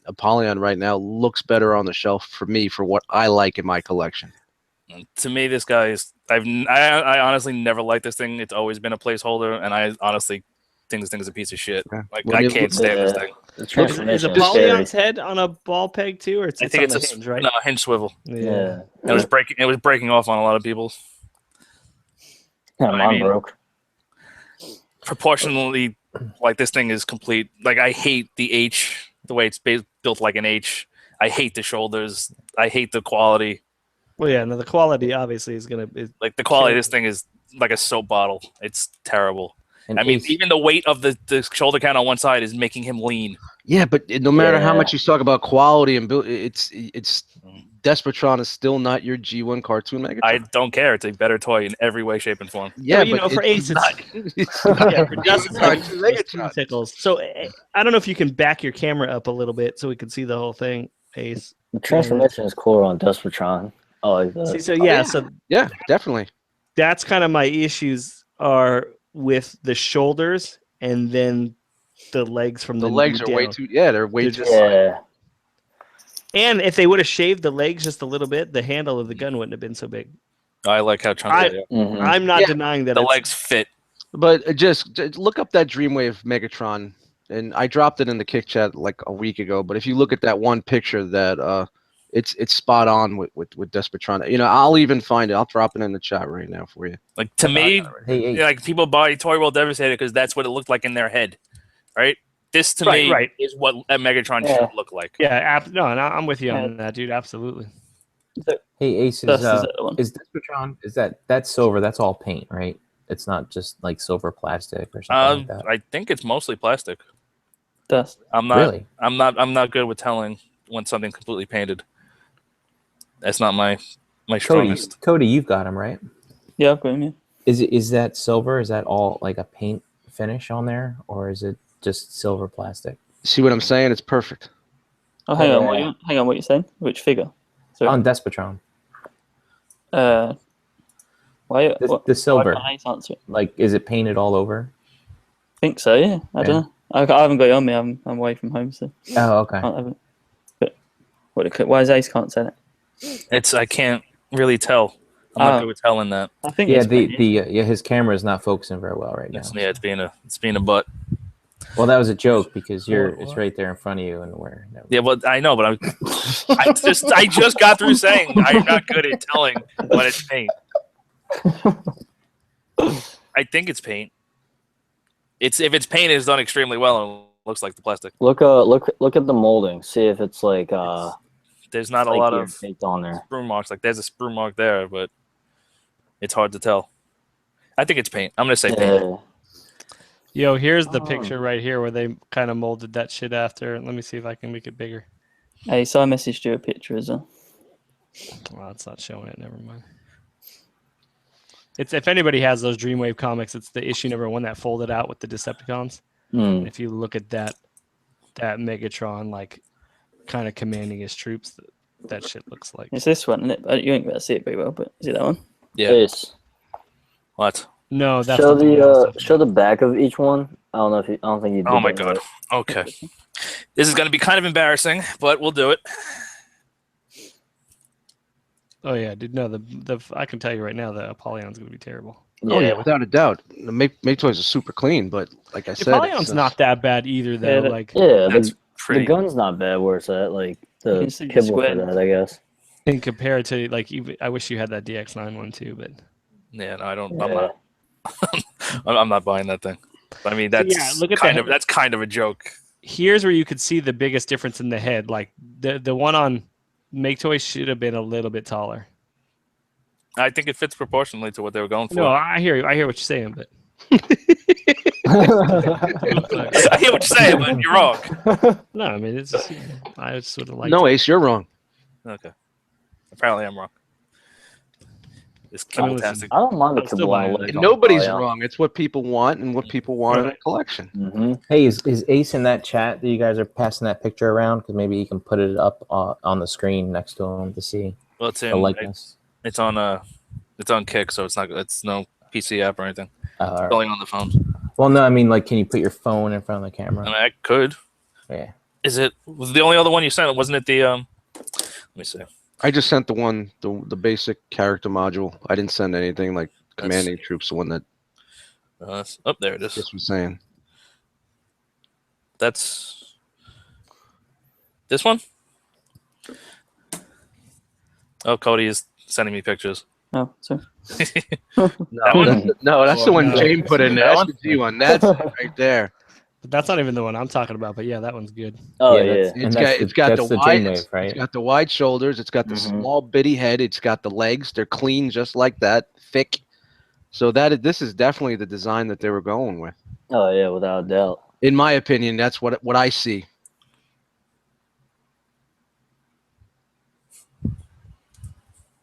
Apollyon right now looks better on the shelf for me for what I like in my collection. And to me, this guy is. I honestly never liked this thing. It's always been a placeholder, and I honestly think this thing is a piece of shit. Yeah. Like When I you can't look- stand this Yeah. thing. The Is transformation is Apollyon's scary. head on a ball peg too, or it's, I think on it's the a hinge, right? no, hinge swivel. Yeah. It was breaking. It was breaking off on a lot of people. Yeah, I mine mean- broke. Proportionally, like this thing is complete. Like I hate the H, the way it's built like an H. I hate the shoulders. I hate the quality. Well, yeah. No, the quality obviously is gonna. Like the quality of this thing is like a soap bottle. It's terrible. And I mean, Ace, even the weight of the shoulder count on one side is making him lean. Yeah, but no matter how Yeah. much you talk about quality and build, it's Despotron is still not your G1 cartoon Megatron. I don't care. It's a better toy in every way, shape, and form. yeah, you know, for Ace, not. it's yeah, for Dust, it's like Cartoon those two Megatron. tickles. So I don't know if you can back your camera up a little bit so we can see the whole thing, Ace. The transformation is cooler on Despotron. I like that. See, so yeah. so Yeah, definitely. that's kind of my issues are with the shoulders and then the legs from The the legs knee are way down. too. Yeah, they're way They're too. just- Yeah. And if they would have shaved the legs just a little bit, the handle of the gun wouldn't have been so big. I like how chunky they are. Mhm. I'm not Yeah. denying that The it's- legs fit. But just look up that Dreamwave Megatron, and I dropped it in the Kick Chat like a week ago. But if you look at that one picture, that it's spot on with Despotron. You know, I'll even find it. I'll drop it in the chat right now for you. Like to me, hey, Ace, like people buy Toy World Devastator because that's what it looked like in their head, right? This to me Right. is what a Megatron Yeah. should look like. Yeah, no, and I'm with you on that, dude. Absolutely. hey, Ace Dust is is the other one. Despotron? Is that's silver? That's all paint, right? It's not just like silver plastic or something like that. I think it's mostly plastic. Dust. I'm not. Really? I'm not good with telling when something's completely painted. That's not my strongest. Cody, you've got him, right? Yeah, I've got him. Yeah. Is that silver? Is that all like a paint finish on there, or is it just silver plastic? See what I'm saying? It's perfect. Oh, hang on. Yeah. Hang on. What you saying? Which figure? Sorry. On Despotron, Why? the Why silver, can't I answer it? like, is it painted all over? I think so. Yeah. I don't know. I haven't got it on me. I'm away from home, so Oh, okay. I can't have it. But why is Ace can't say that? I can't really tell. I'm not good with telling that. I think Yeah, it's pretty- his camera is not focusing very well right now. It's being a butt. Well, that was a joke because it's right there in front of you, and we're Yeah, well, I know, but I just got through saying I'm not good at telling when it's paint. I think it's paint. If it's paint, it's done extremely well and it looks like the plastic. Look at the molding. See if it's like There's not a like lot you're of baked on there. sprue marks. Like there's a sprue mark there, but it's hard to tell. I think it's paint. I'm gonna say paint. Yeah. Yo, here's the picture right here where they kind of molded that shit after. Let me see if I can make it bigger. Ace, I messaged you a picture as well. Well, it's not showing it. Never mind. It's if anybody has those Dreamwave comics, it's the issue number 1 that folded out with the Decepticons. Mm. If you look at that Megatron, like kind of commanding his troops, that shit looks like. It's this one, isn't it? You ain't gonna see it very well, but is it that one? Yeah. Ace, What? No, that's show not the one I was talking show the back of each one. I don't know if I don't think you. Did Oh my that god. right. Okay. This is gonna be kind of embarrassing, but we'll do it. Oh yeah, dude. No, the I can tell you right now, the Apollion's gonna be terrible. Oh yeah, without a doubt. The Maketoys is super clean, but like I The said, Apollion's not that bad either, though. Yeah, like, Yeah, That's the pretty. gun's not bad. Where it's at, like You the can see the kibble for square. that, I guess. and compared to like, even, I wish you had that DX9 one too, but Yeah, no, I don't. Yeah. I'm not. I'm not buying that thing. I mean, that's yeah, look at kind that. of that's kind of a joke. here's where you could see the biggest difference in the head. Like the one on Maketoys should have been a little bit taller. I think it fits proportionally to what they were going for. No, I hear you. I hear what you're saying, but I hear what you're saying, but you're wrong. no, I mean it's just, I just sort of like No, Ace, you're wrong. Okay. Apparently, I'm wrong. It's I mean, listen, fantastic. I don't mind the I'm still kibble on buying the it. leg. Nobody's wrong. It's what people want and what people want in a collection. Mm-hmm. Hey, is Ace in that chat that you guys are passing that picture around? Because maybe you can put it up on the screen next to him to see Well, it's the in. likeness. It's on Kick, so it's not. It's no PC app or anything. All It's right. only on the phone. Well, no, I mean, like, can you put your phone in front of the I camera? mean, I could. Yeah. Is it was the only other one you sent? Wasn't it the? Let me see. I just sent the basic character module. I didn't send anything like commanding troops, the one that There it is. just was saying. That's this one. Oh, Cody is sending me pictures. Oh, sorry. No, that's the one no. Jane put in there. That's the G one. That's it right there. but that's not even the one I'm talking about. But yeah, that one's good. Oh that's- yeah. and It's got that's the J-Wave, wide, right? it's got the wide shoulders. It's got the Mhm. small bitty head. It's got the legs. They're clean, just like that, thick. So this is definitely the design that they were going with. Oh yeah, without a doubt. In my opinion, that's what I see.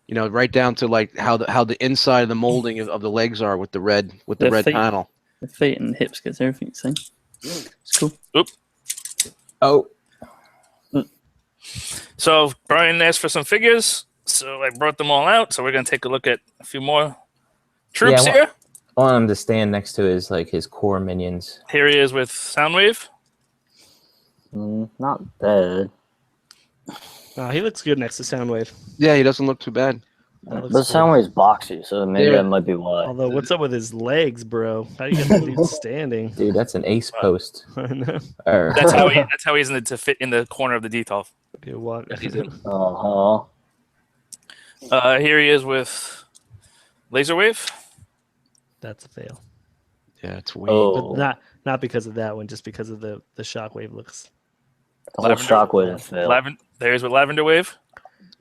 You know, right down to like how the inside of the molding of the legs are with the red feet. panel. The feet and hips gets everything. See, it's cool. Oop. Oh, So Brian asked for some figures, so I brought them all out. So we're gonna take a look at a few more troops here. I want him to stand next to his core minions. Here he is with Soundwave. Not bad. He looks good next to Soundwave. Yeah, he doesn't look too bad. But Soundwave's boxy, so maybe that might be why. Although, what's up with his legs, bro? How do you get that dude standing? Dude, that's an ace post. I know. That's how he's in to fit in the corner of the detolf. He's in. Here he is with Laser Wave. That's a fail. Yeah, it's weird. Oh, But not because of that one, just because of the shockwave looks. the whole shockwave failed. There's with Lavender Wave.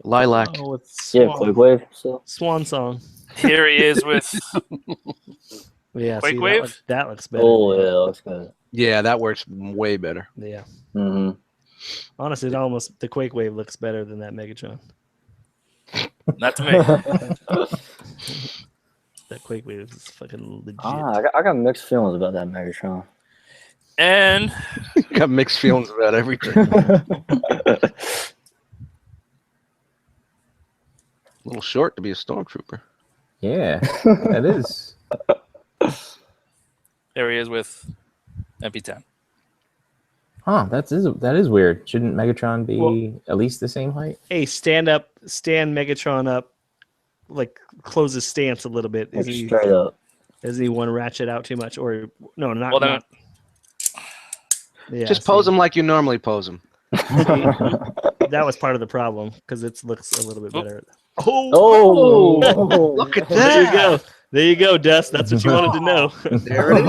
Lilac. Oh, it's Yeah, Swan, quick wave. So Swan Song. Here he is with Yeah, Quake see, Wave? that looks better. oh yeah, looks good. Yeah, that works way better. Yeah. Mm-hmm. Honestly, the Quake Wave looks better than that Megatron. not to me. That Quake Wave is fucking legit. I got mixed feelings about that Megatron. And Got mixed feelings about everything. A little short to be a stormtrooper. Yeah, that is. there he is with MP10. Huh, that is weird. Shouldn't Megatron be at least the same height? Hey, stand Megatron up, like close his stance a little bit. Like, straight up. Isn't he one ratchet out too much? Or no, not. Well, then, not yeah, Just pose him like you normally pose him. That was part of the problem because it looks a little bit better. Oh, Look at There you that. go. There you go, Dust. That's what you wanted to know. There it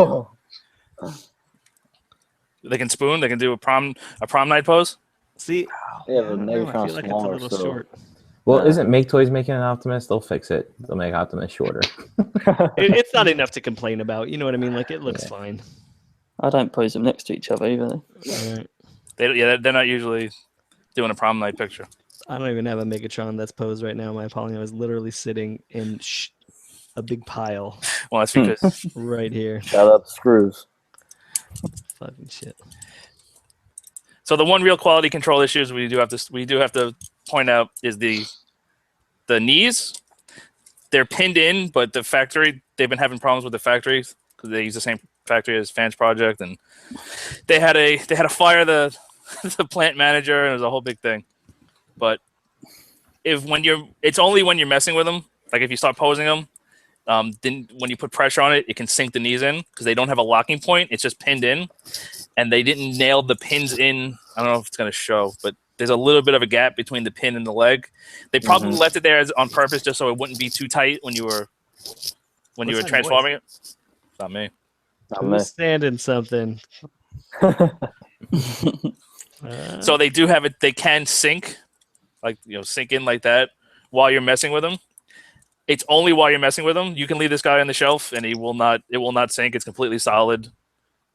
is. they can spoon. They can do a prom night pose. See, Yeah, I but don't know, I Megatron's feel like it's a smaller, little so short. Well, isn't Maketoys making an Optimus? They'll fix it. They'll make Optimus shorter. It's not enough to complain about. You know what I mean? Like it looks fine. I don't pose them next to each other either. All right. They're not usually doing a prom night picture. I don't even have a Megatron that's posed right now. My Apollyon is literally sitting in a big pile Well, that's because right here. shout out to Screws. Fucking shit. so the one real quality control issues we do have to point out is the knees. They're pinned in, but the factory they've been having problems with the factories because they use the same factory as Fans Project, and they had a fire the plant manager, and it was a whole big thing. But it's only when you're messing with them, like if you start posing them, then when you put pressure on it, it can sink the knees in because they don't have a locking point. It's just pinned in, and they didn't nail the pins in. I don't know if it's going to show, but there's a little bit of a gap between the pin and the leg. They probably left it there on purpose just so it wouldn't be too tight when you were transforming it. It's not me. Who's standing something? So they do have it. They can sink, sink in like that while you're messing with them. It's only while you're messing with them. You can leave this guy on the shelf, and it will not sink. It's completely solid.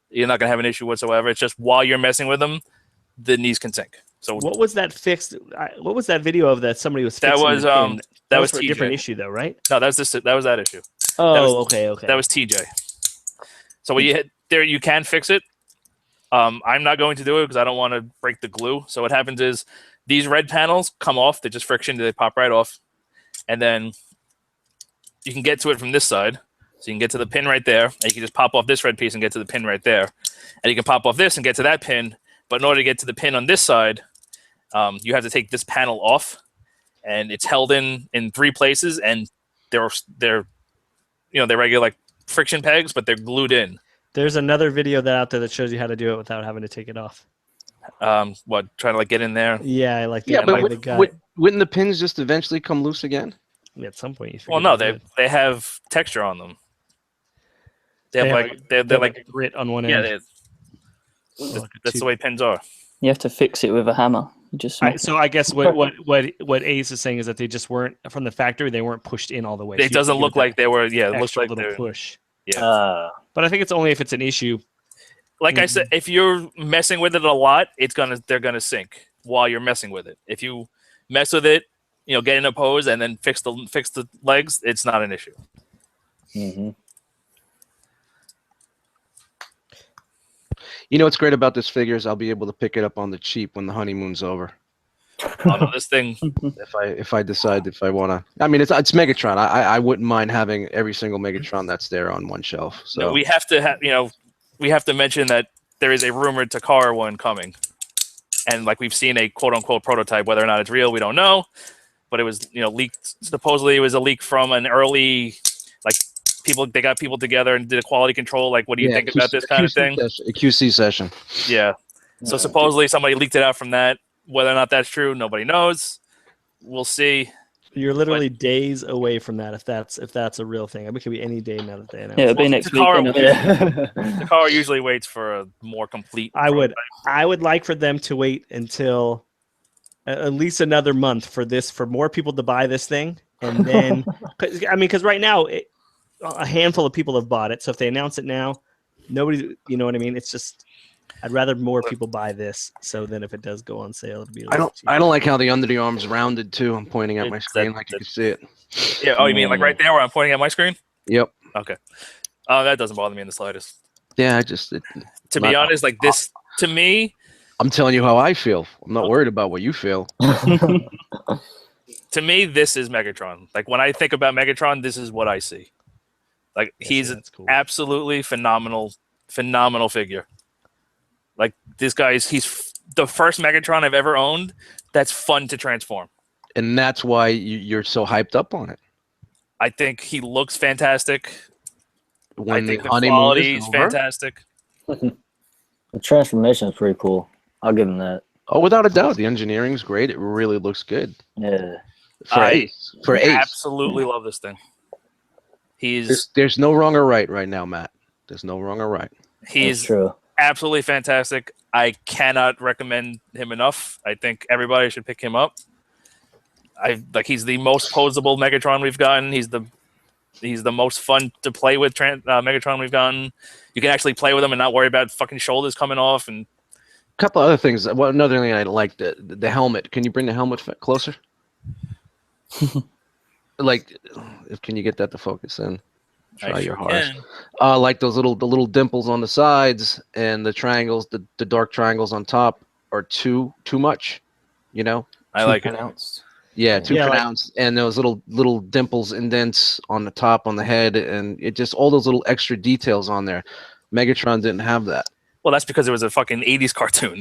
You're not gonna have an issue whatsoever. It's just while you're messing with them, the knees can sink. So what was that fixed? What was that video of that somebody was fixing? That was for a TJ. different issue though, right? No, that was that issue. Oh, okay. That was TJ. So when you hit there, you can fix it. I'm not going to do it because I don't want to break the glue. So what happens is these red panels come off. They're just friction. They pop right off. And then you can get to it from this side. So you can get to the pin right there. And you can just pop off this red piece and get to the pin right there. And you can pop off this and get to that pin. But in order to get to the pin on this side, you have to take this panel off. And it's held in 3 places. And they're regular like friction pegs, but they're glued in. There's another video out there that shows you how to do it without having to take it off. Trying to like get in there? Yeah, I like that. Yeah, but the guy. wouldn't the pins just eventually come loose again? At some point, you Well, no, they have texture on them. They have like grit on one end. Yeah, that's the way pins are. You have to fix it with a hammer. Just So I guess what Ace is saying is that they just weren't from the factory. They weren't pushed in all the way. It doesn't look like they were. Yeah, it looks like little they're push. Yeah, But I think it's only if it's an issue. like I said, if you're messing with it a lot, they're gonna sink while you're messing with it. If you mess with it, get in a pose and then fix the legs, it's not an issue. Mm-hmm. You know what's great about this figure is I'll be able to pick it up on the cheap when the honeymoon's over. Oh no, this thing. If I decide if I want to, I mean it's Megatron. I wouldn't mind having every single Megatron that's there on one shelf. So No, we have to mention that there is a rumored Takara one coming, and like we've seen a quote unquote prototype. Whether or not it's real, we don't know. But it was leaked. Supposedly, it was a leak from an early They got people together and did a quality control. Like, what do you think about this kind of thing? A QC session. Yeah. So supposedly somebody leaked it out from that. Whether or not that's true, nobody knows. We'll see. You're literally days away from that if that's a real thing. It could be any day now that they announce. Yeah, it'll be next week. Takara usually waits for a more complete. I would like for them to wait until at least another month for more people to buy this thing, and then because right now a handful of people have bought it. So if they announce it now, nobody, you know what I mean? It's just. I'd rather more people buy this, so then if it does go on sale, it'll be. I don't like how the under the arm's rounded too. I'm pointing at my screen like you can see it. Yeah. Oh, you mean like right there where I'm pointing at my screen? Yep. Okay. That doesn't bother me in the slightest. Yeah, to be honest, like this to me. I'm telling you how I feel. I'm not worried about what you feel. To me, this is Megatron. Like when I think about Megatron, this is what I see. Like he's cool. Absolutely phenomenal figure. Like this he's the first Megatron I've ever owned that's fun to transform. And that's why you're so hyped up on it. I think he looks fantastic. When I think the quality is fantastic. The transformation is pretty cool. I'll give him that. Oh, without a doubt. The engineering's great. It really looks good. Yeah. For Ace. Absolutely love this thing. There's no wrong or right now, Matt. There's no wrong or right. He's true. Absolutely fantastic. I cannot recommend him enough. I think everybody should pick him up. He's the most posable Megatron we've gotten. He's the most fun to play with Megatron we've gotten. You can actually play with him and not worry about fucking shoulders coming off. And a couple other things. Well, another thing I like the helmet. Can you bring the helmet closer? Can you get that to focus in? Try your hardest. Like the little dimples on the sides and the triangles, the dark triangles on top are too much. I like it. Pronounced. Yeah, too pronounced. And those little dimples, indents on the top, on the head, and it just all those little extra details on there. Megatron didn't have that. Well, that's because it was a fucking 80s cartoon.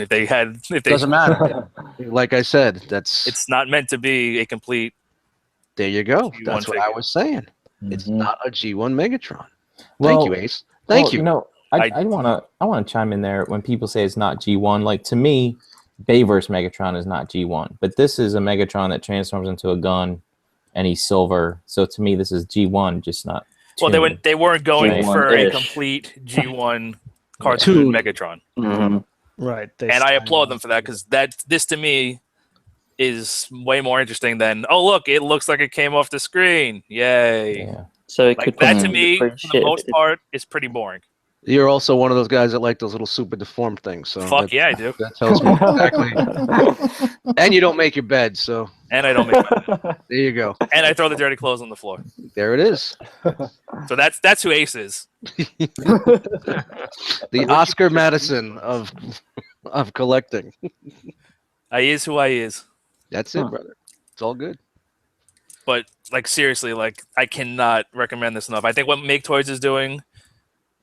Doesn't matter. Like I said, it's not meant to be a complete. There you go. G1 That's what figure. I was saying. Mm-hmm. It's not a G1 Megatron. Well, Thank you, Ace. Thank you. I want to chime in there when people say it's not G1. Like to me, Bayverse Megatron is not G1, but this is a Megatron that transforms into a gun, and he's silver. So to me, this is G1, just not. Well, they weren't going for a G1-ish. complete G1 cartoon Megatron, Right. and I applaud them for that because this to me is way more interesting than look, it looks like it came off the screen. Yay! Yeah. So it Like could that to me, for the most part, is pretty boring. You're also one of those guys that like those little super deformed things. So Fuck yeah, I do. That tells me exactly. And you don't make your bed, so And I don't make there you go. and I throw the dirty clothes on the floor. There it is. So that's who Ace is. The Oscar Madison of collecting. I is who I is. That's it, brother. It's all good. But like seriously, like I cannot recommend this enough. I think what Maketoys is doing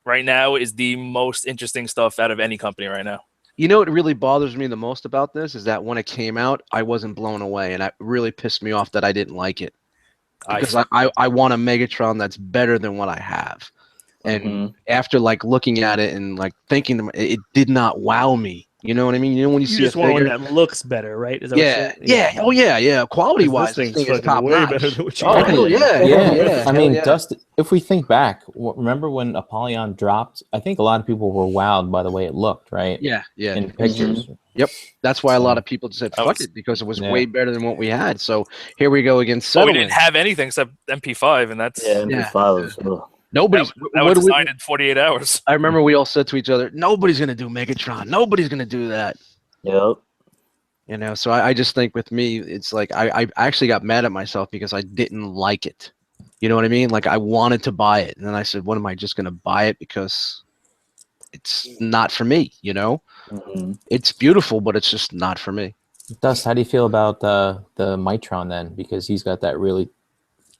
right now is the most interesting stuff out of any company right now. You know what really bothers me the most about this is that when it came out, I wasn't blown away, and it really pissed me off that I didn't like it. Because I want a Megatron that's better than what I have. And after like looking at it and like thinking, it did not wow me. You know what I mean? You know when you You see a just want one figure. that looks better, right? Is that Yeah, what you're saying? yeah, oh yeah. Quality wise, This this thing's thing is fucking top way notch. better than what you Oh got. hell yeah, Yeah, I hell mean, yeah. Dust. If we think back, remember when Apollyon dropped? I think a lot of people were wowed by the way it looked, right? Yeah. In pictures. Yep. That's why a lot of people said fuck it because it was way better than what we had. So here we go against Well, we settling. didn't have anything except MP5, and that's Yeah, MP5 was. Ugh. Nobody's. that what was do we- designed in 48 hours. I remember we all said to each other, "Nobody's gonna do Megatron. Nobody's gonna do that." Yep. You know. So I just think with me, it's like I actually got mad at myself because I didn't like it. You know what I mean? Like I wanted to buy it, and then I said, "What am I just gonna buy it because it's not for me?" You know. It's beautiful, but it's just not for me. Dust, how do you feel about the Mitron then? Because he's got that really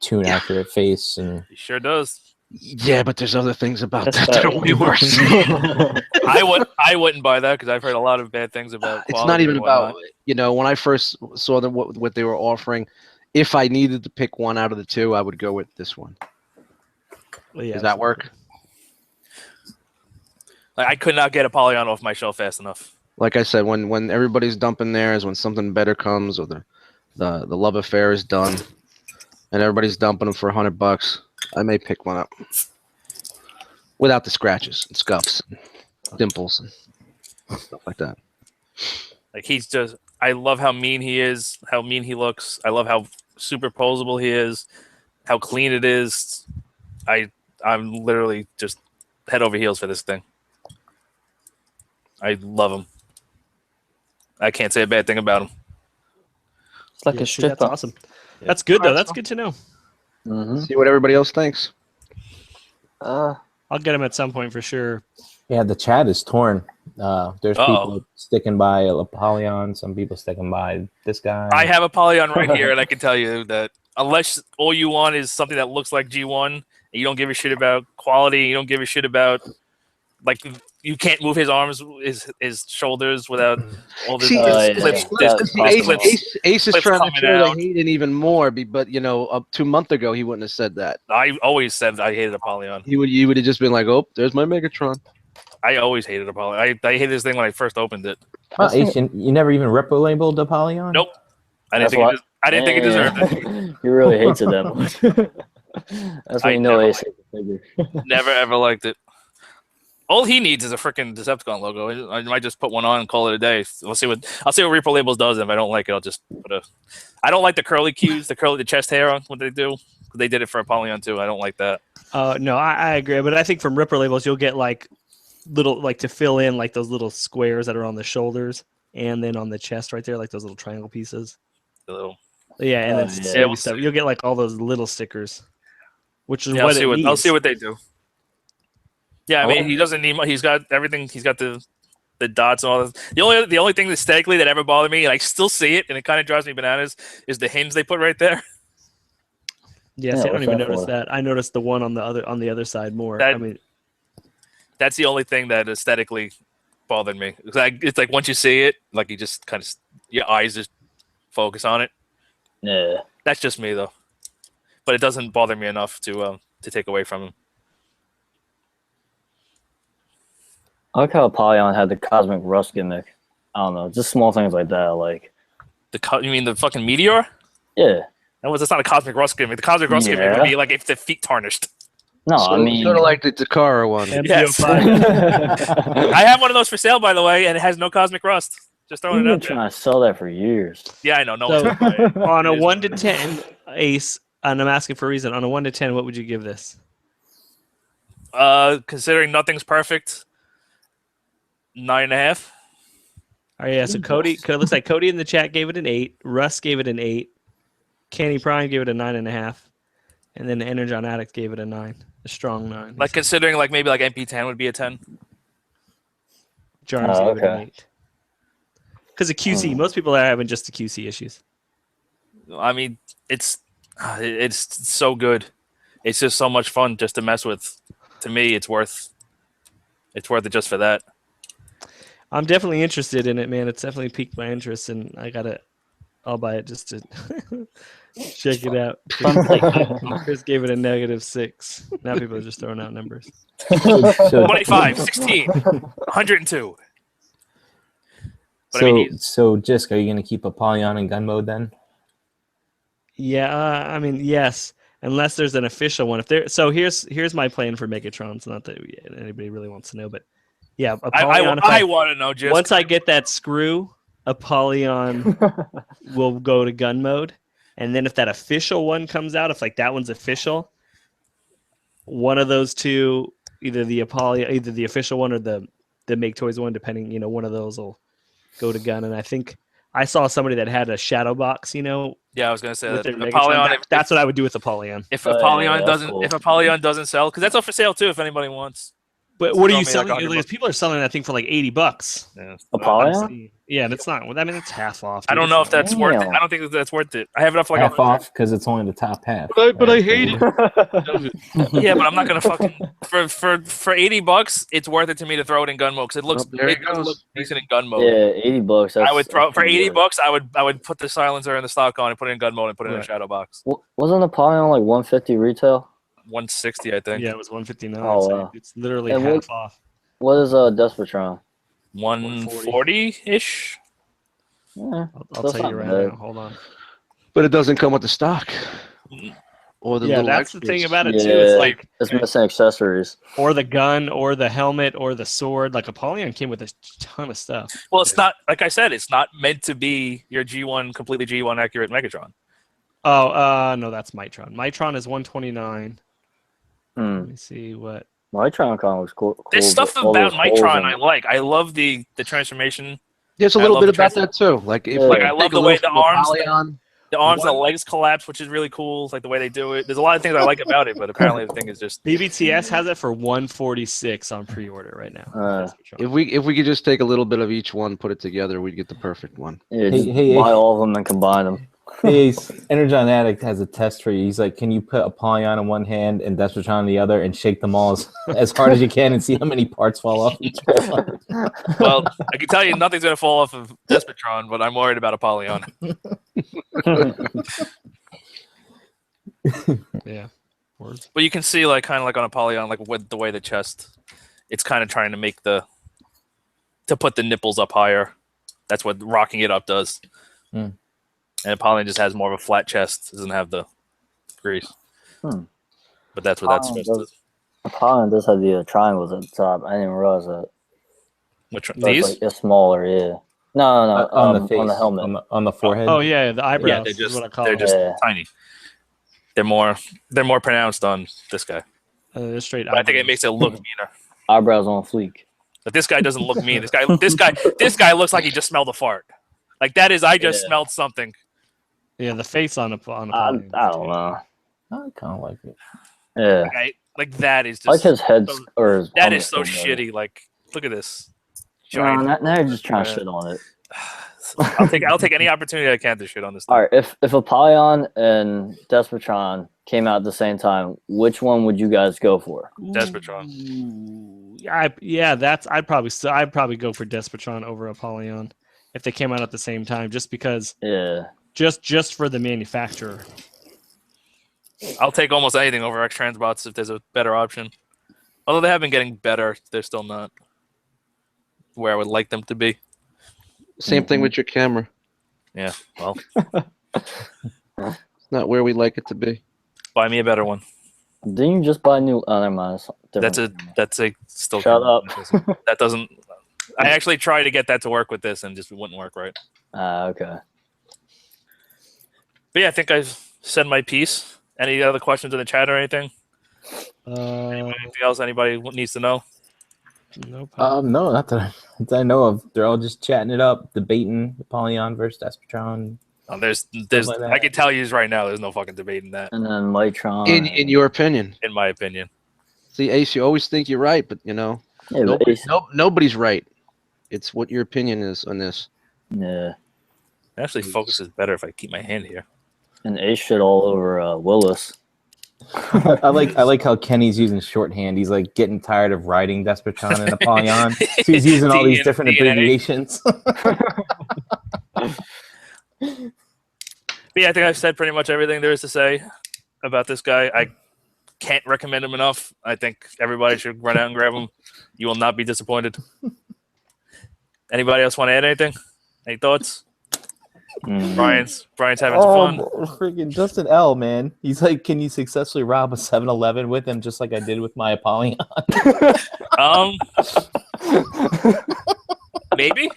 tune accurate face, and He sure does. Yeah, but there's other things about That's that that are way worse. I wouldn't buy that because I've heard a lot of bad things about. It's not quality even and whatnot. about, you know, when I first saw them, what they were offering. If I needed to pick one out of the two, I would go with this one. Well, yeah, Does that work? Like, I could not get Apollyon off my shelf fast enough. Like I said, when everybody's dumping theirs, when something better comes, or the love affair is done, and everybody's dumping them for $100, I may pick one up without the scratches and scuffs, and dimples, and stuff like that. Like he's just. I love how mean he is. How mean he looks. I love how superposable he is. How clean it is. I'm literally just head over heels for this thing. I love him. I can't say a bad thing about him. It's like Yeah, a see, that's stripper. awesome. That's good though. That's good to know. See what everybody else thinks. I'll get him at some point for sure. yeah, the chat is torn. There's people sticking by Apollyon, some people sticking by this guy. I have Apollyon right here, and I can tell you that unless all you want is something that looks like G1, and you don't give a shit about quality, you don't give a shit about, like, you can't move his arms, his shoulders without all the See, clips. Ace is clips trying to coming show out. the hate and even more, but you know, up 2 months ago he wouldn't have said that. I always said I hated Apollyon. You would have just been like, "Oh, there's my Megatron." I always hated Apollyon. I hated this thing when I first opened it. Well, Ace, you never even repro-labeled Apollyon? Nope. I didn't think it deserved it. He really hates it that much. That's when you know Ace hates the figure. Never ever liked it. All he needs is a freaking Decepticon logo. I might just put one on and call it a day. I'll see what Repro Labels does. And if I don't like it, I'll just put a. I don't like the curly cues, the chest hair on what they do. They did it for Apollyon too. I don't like that. No, I agree, but I think from Ripper Labels you'll get like little, like, to fill in like those little squares that are on the shoulders and then on the chest right there, like those little triangle pieces. The little. Yeah, and then yeah. stuff. You'll get like all those little stickers, which is Yeah, what I'll see what they do. Yeah, I mean, Oh. he doesn't need. He's got everything. He's got the dots and all that. The only thing aesthetically that ever bothered me, and I still see it, and it kind of drives me bananas, is the hinge they put right there. Yes, Yeah, I don't what's even that notice for? that. I noticed the one on the other side more. I mean, That's the only thing that aesthetically bothered me. It's like once you see it, like you just kind of your eyes just focus on it. Yeah. That's just me though, but it doesn't bother me enough to take away from him. I like how Apollyon had the Cosmic Rust gimmick. I don't know, just small things like that. I like. You mean the fucking meteor? Yeah. That's not a cosmic rust gimmick. The cosmic rust gimmick would be like if the feet tarnished. No, I mean. sort of like the Takara one. Yes. I have one of those for sale, by the way, and it has no cosmic rust. Just throwing You've it been out there. trying to sell that for years. Yeah, I know. No So, one's gonna buy it. on a It is 1 to what it is. 10, Ace, and I'm asking for a reason. On a 1 to 10, what would you give this? Considering nothing's perfect, 9.5. Oh yeah, so Cody. Looks like Cody in the chat gave it an 8. Russ gave it an 8. Kenny Prime gave it a 9.5, and then the Energon Addict gave it a 9, a strong 9. Like considering maybe MP10 would be a 10. Jarms gave it an okay. 8. Because of QC, most people are having just the QC issues. I mean, it's so good. It's just so much fun just to mess with. To me, it's worth it just for that. I'm definitely interested in it, man. It's definitely piqued my interest, and I'll buy it just to check it out. Chris gave it a -6. Now people are just throwing out numbers. So 25, 16, 102. But I mean, so Jisk, are you going to keep Apollyon in gun mode then? Yeah, I mean, yes, unless there's an official one. If there, so here's my plan for Megatrons. Not that anybody really wants to know, but yeah, Apollyon. I want to know. Just once I get that screw, Apollyon will go to gun mode, and then if that official one comes out, if like that one's official, one of those two, either the official one or the Maketoys one, depending, one of those will go to gun. And I think I saw somebody that had a shadow box, yeah, I was gonna say with that their Apollyon. Megatron. That's what I would do with Apollyon. If Apollyon yeah, doesn't, cool. if Apollyon doesn't sell, because that's up for sale too. If anybody wants. But what are you Throw me like selling? $100. People are selling that thing for like $80. Yeah. Apollyon? Yeah, and it's not. I mean, it's half off. I don't know if that's Damn. worth it. I don't think that's worth it. I have it up for like Half off because it's only the top half. But I hate it. Yeah, but I'm not gonna fucking for $80. It's worth it to me to throw it in gun mode because it looks Well, there it does goes. look decent in gun mode. Yeah, $80. That's, I would throw that's for pretty good. $80. I would put the silencer and the stock on and put it in gun mode and put it in a Right. shadow box. Wasn't Apollyon like 150 retail? 160, I think. Yeah, it was 159. Oh, so wow. it's literally And half off. What is Despotron? 140 ish. Yeah, I'll that's tell you not right bad. now. Hold on. But it doesn't come with the stock. Or the Yeah, little that's the extras. thing about it too. Yeah. It's like It's missing accessories. or the gun or the helmet or the sword. Like Apollyon came with a ton of stuff. Well, it's not like I said. It's not meant to be your G1 completely G1 accurate Megatron. Oh, no, that's Mitron. Mitron is 129. Hmm. Let me see what. My Troncon looks cool. There's stuff but all about those holes Mitron in I it. like. I love the transformation. There's a I little love bit the about that too. Like if Yeah. Like I take love a the way look the from arms, Apollyon, the arms, and the What? legs collapse, which is really cool. Like the way they do it. There's a lot of things I like about it, but apparently the thing is just BBTS has it for 146 on pre-order right now. if we could just take a little bit of each one, put it together, we'd get the perfect one. Yeah, Hey, just hey, buy hey. all of them and combine them. Hey, Energon Addict has a test for you. He's like, can you put Apollyon in one hand and Despotron in the other and shake them all as hard as you can and see how many parts fall off each one? well. I can tell you nothing's gonna fall off of Despotron, but I'm worried about Apollyon. Yeah. Words. But you can see like kind of like on Apollyon, like with the way the chest, it's kind of trying to make to put the nipples up higher. That's what rocking it up does. Hmm. And Apollyon just has more of a flat chest, doesn't have the grease. Hmm. But that's what that's supposed to. Apollyon does have the triangles at the top. I didn't even realize that. Which one? So it's These? like it's smaller, yeah. No, On the face, on the helmet. on the forehead. Oh yeah, the eyebrows. Yeah, they're is just what I call they're them. just Yeah. tiny. They're more pronounced on this guy. They're straight. But I think it eyebrows. makes it look meaner. Eyebrows on fleek. But this guy doesn't look mean. This guy looks like he just smelled a fart. Like that is I just Yeah. smelled something. Yeah, the face on I Apollyon. don't know. I kind of like it. Yeah. Like that is I like just his head so- or his that helmet is so still better. shitty. Like look at this. No, Giant. now you're just trying to Yeah. shit on it. I'll take any opportunity I can to shit on this thing. All right, if Apollyon and Despotron came out at the same time, which one would you guys go for? Despotron. Ooh, I'd probably go for Despotron over Apollyon if they came out at the same time, just because, Yeah. just for the manufacturer. I'll take almost anything over X Transbots if there's a better option. Although they have been getting better, they're still not where I would like them to be. Same thing with your camera. Yeah, well, It's not where we like it to be. buy me a better one. Didn't you just buy a new? Oh, never mind. It's different. That's a still. Shut up. That doesn't. I actually tried to get that to work with this and just wouldn't work right. Okay. But yeah, I think I've said my piece. Any other questions in the chat or anything? Anything else anybody needs to know? Nope. No, not that I know of. They're all just chatting it up, debating Apollyon versus Despotron. Oh, there's. like that. I can tell you right now, there's no fucking debating that, And then Mitron. In your opinion. in my opinion. See, Ace, you always think you're right, but yeah, but nobody, Ace, nobody's right. It's what your opinion is on this. yeah, It actually focuses better if I keep my hand here. and Ace shit all over Willis. I like how Kenny's using shorthand. He's like getting tired of writing Despotron and Apollyon, so he's using all these different DNA. abbreviations. But yeah, I think I've said pretty much everything there is to say about this guy. I can't recommend him enough. I think everybody should run out and grab him. You will not be disappointed. Anybody else want to add anything? Any thoughts? Mm. Brian's having some fun. Freaking Justin L, man. He's like, can you successfully rob a 7-Eleven with him just like I did with my Apollyon? Maybe.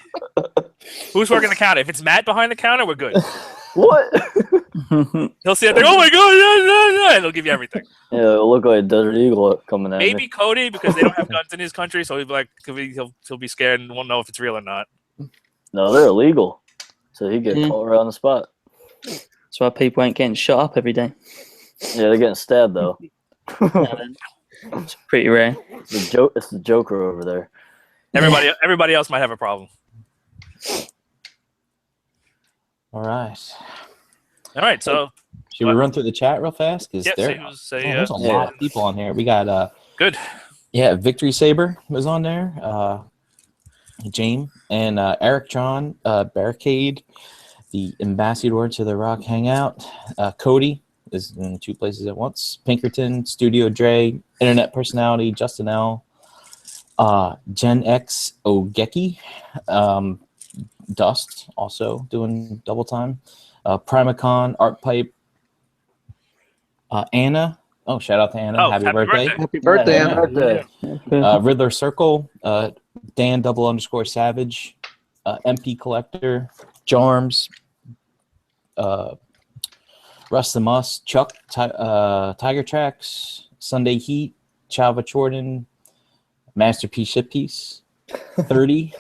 Who's working the counter? If it's Matt behind the counter, we're good. What? He'll sit there. Oh my god! Yeah. And he'll give you everything. Yeah, it'll look like a Desert Eagle coming at Maybe me. Cody, because they don't have guns in his country, so he'll be like, he'll be scared and won't know if it's real or not. No, they're illegal. So he get caught right on the spot. That's why people ain't getting shot up every day. Yeah, they're getting stabbed though. It's pretty rare. It's the Joker over there. Everybody else might have a problem. All right. All right, so Should we run through the chat real fast? Because there's a lot of people on here. We got good. Yeah, Victory Saber was on there. James and Eric John, Barricade, the ambassador to the Rock Hangout. Cody is in 2 places at once. Pinkerton, Studio Dre, Internet Personality, Justin L, Gen X Ogeki, Dust also doing double time. Primacon, Art Pipe, Anna. Oh, shout out to Anna. Oh, happy birthday. Happy birthday, Yeah, Anna. birthday. Riddler Circle, Dan _Savage, MP Collector, Jarms, Russ the Muss, Chuck, Tiger Tracks, Sunday Heat, Chava Jordan, Masterpiece Shippiece, 30,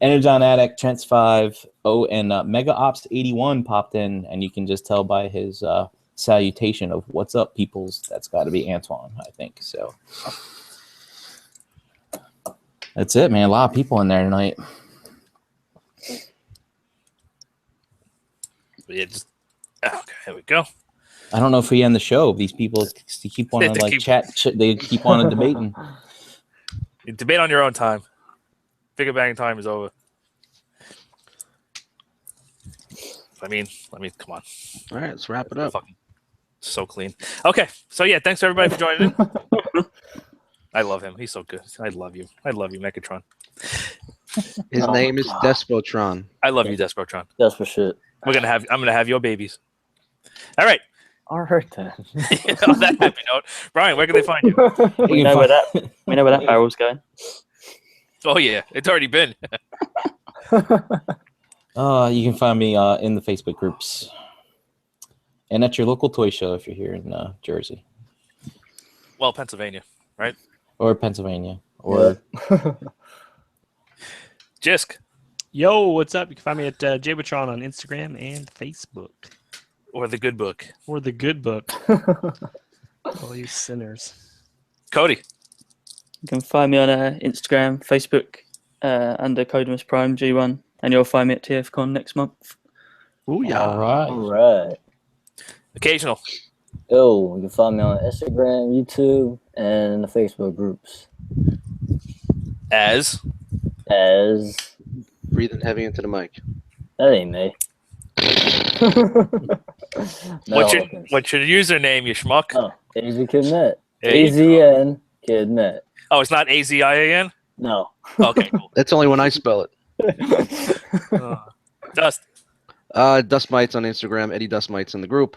Energon Addict, Trents 5, and Mega Ops 81 popped in, and you can just tell by his salutation of "What's up, peoples?" That's got to be Antoine, I think. So that's it, man. A lot of people in there tonight. Yeah, just okay. Here we go. I don't know if we end the show. These people keep on chat. They keep on debating. You debate on your own time. Figure banging time is over. I mean, come on. All right, let's wrap it up. Fucking so clean. Okay, so yeah, thanks everybody for joining in. I love him. He's so good. I love you. I love you, Megatron. His name is Despotron. I love you, Despotron. That's for shit. I'm gonna have your babies. All right. All right then. On that happy note, Brian, where can they find you? We know where that barrel's going. Oh yeah, it's already been. You can find me in the Facebook groups and at your local toy show if you're here in Jersey. Well, Pennsylvania, right? Or Pennsylvania. Or Jisk. Yo, what's up? You can find me at Jabotron on Instagram and Facebook. Or the good book. Or the good book. All you sinners. Cody. You can find me on Instagram, Facebook, under Codemus Prime G1, and you'll find me at TFCon next month. Oh yeah. all right. All right. Occasional. Yo, you can find me on Instagram, YouTube, and the Facebook groups. As Breathing heavy into the mic. that ain't me. What's your username, you schmuck? Oh, AZ Kid Net. There you AZN Kid Net. Oh, it's not AZIAN? No. Okay, cool. That's only when I spell it. Dust. Dust Mites on Instagram, Eddie Dust Mites in the group.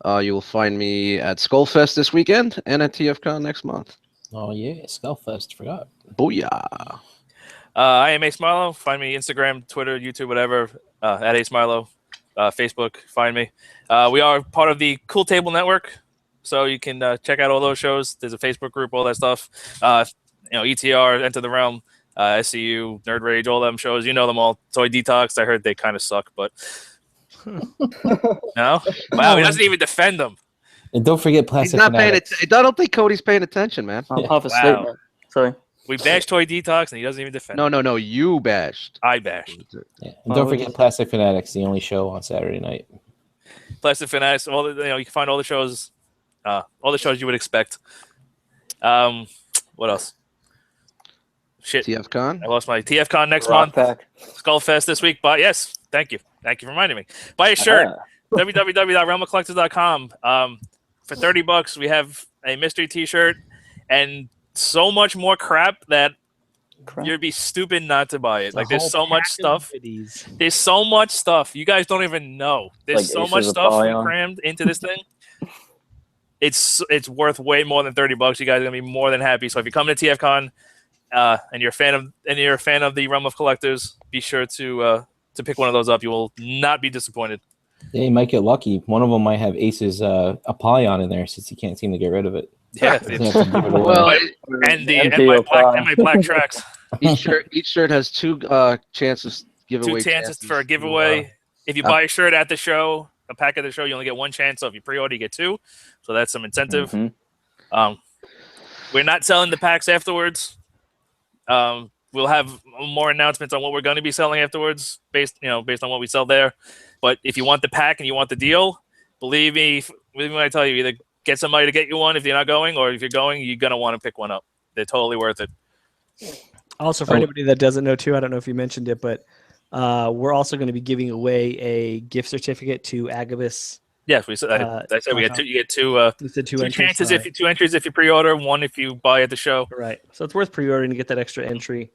You will find me at Skullfest this weekend and at TFCon next month. Oh yeah, Skullfest. Forgot. Booyah. I am Ace Milo. Find me Instagram, Twitter, YouTube, whatever. At Ace Milo. Facebook, find me. We are part of the Cool Table Network, so you can check out all those shows. There's a Facebook group, all that stuff. ETR, Enter the Realm, SCU, Nerd Rage, all them shows. You know them all. Toy Detox. I heard they kind of suck, but no. Wow, he doesn't even defend them. And don't forget He's Plastic not paying Fanatics. it. I don't think Cody's paying attention, man. I'm half asleep. Wow. Man. Sorry. We bashed Toy Detox, and he doesn't even defend. No. You bashed. I bashed. Yeah. And don't forget Plastic Fanatics, the only show on Saturday night. Plastic Fanatics. You can find all the shows you would expect. What else? Shit. TFCon. I lost my TFCon next Rock month. Pack. Skullfest this week. But yes, thank you for reminding me. Buy a shirt. www.realmofcollectors.com. For $30, we have a mystery T-shirt and so much more crap that Crap. You'd be stupid not to buy it. It's a Like, there's whole so much pack of stuff. goodies. There's so much stuff. You guys don't even know. There's Like so Aces much of stuff Apollyon. crammed into this thing. It's worth way more than $30. You guys are gonna be more than happy. So if you come to TFCon and you're a fan of the realm of collectors, be sure to pick one of those up. You will not be disappointed. Yeah, you might get lucky. One of them might have Ace's Apollyon in there since he can't seem to get rid of it. Yeah, He's gonna have to give it away. Well, and MPO my black tracks. each shirt has two chances giveaway. Two chances for a giveaway. If you buy a shirt at the show, a pack at the show, you only get one chance. So if you pre-order, you get two. So that's some incentive. Mhm. We're not selling the packs afterwards. We'll have more announcements on what we're going to be selling afterwards, based on what we sell there. But if you want the pack and you want the deal, believe me when I tell you, either get somebody to get you one if you're not going, or if you're going, you're gonna want to pick one up. They're totally worth it. Also, for anybody that doesn't know too, I don't know if you mentioned it, but we're also going to be giving away a gift certificate to Agabus. Yes, we said. I said we get two. You get two. You said two Two entries. chances All right. two entries if you pre-order, one if you buy at the show. Right. So it's worth pre-ordering to get that extra entry.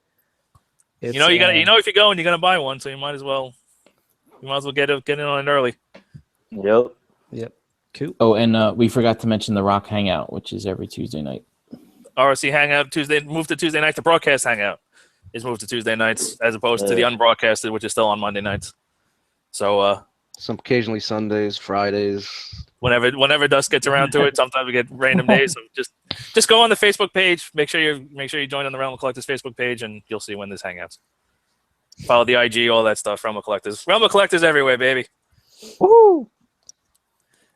It's, You know if you're going, you're gonna buy one, so you might as well get in on it early. Yep. Yep. Cool. Oh, and we forgot to mention the Rock Hangout, which is every Tuesday night. RSC Hangout Tuesday moved to Tuesday nights. The broadcast Hangout is moved to Tuesday nights as opposed to the unbroadcasted, which is still on Monday nights. So Some occasionally Sundays, Fridays. whenever Dust gets around to it, sometimes we get random days. So just go on the Facebook page. Make sure you join on the Realm of Collectors Facebook page, and you'll see when this hangouts. Follow the IG, all that stuff. Realm of Collectors everywhere, baby. Woo!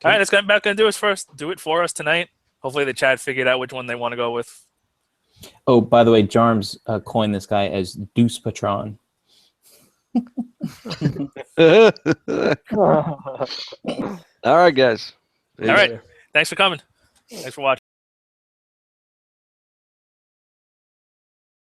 All right, that's about gonna do it for us tonight. Hopefully the chat figured out which one they want to go with. Oh, by the way, Jarms coined this guy as Despotron. All right, guys. All right, thanks for coming. Thanks for watching.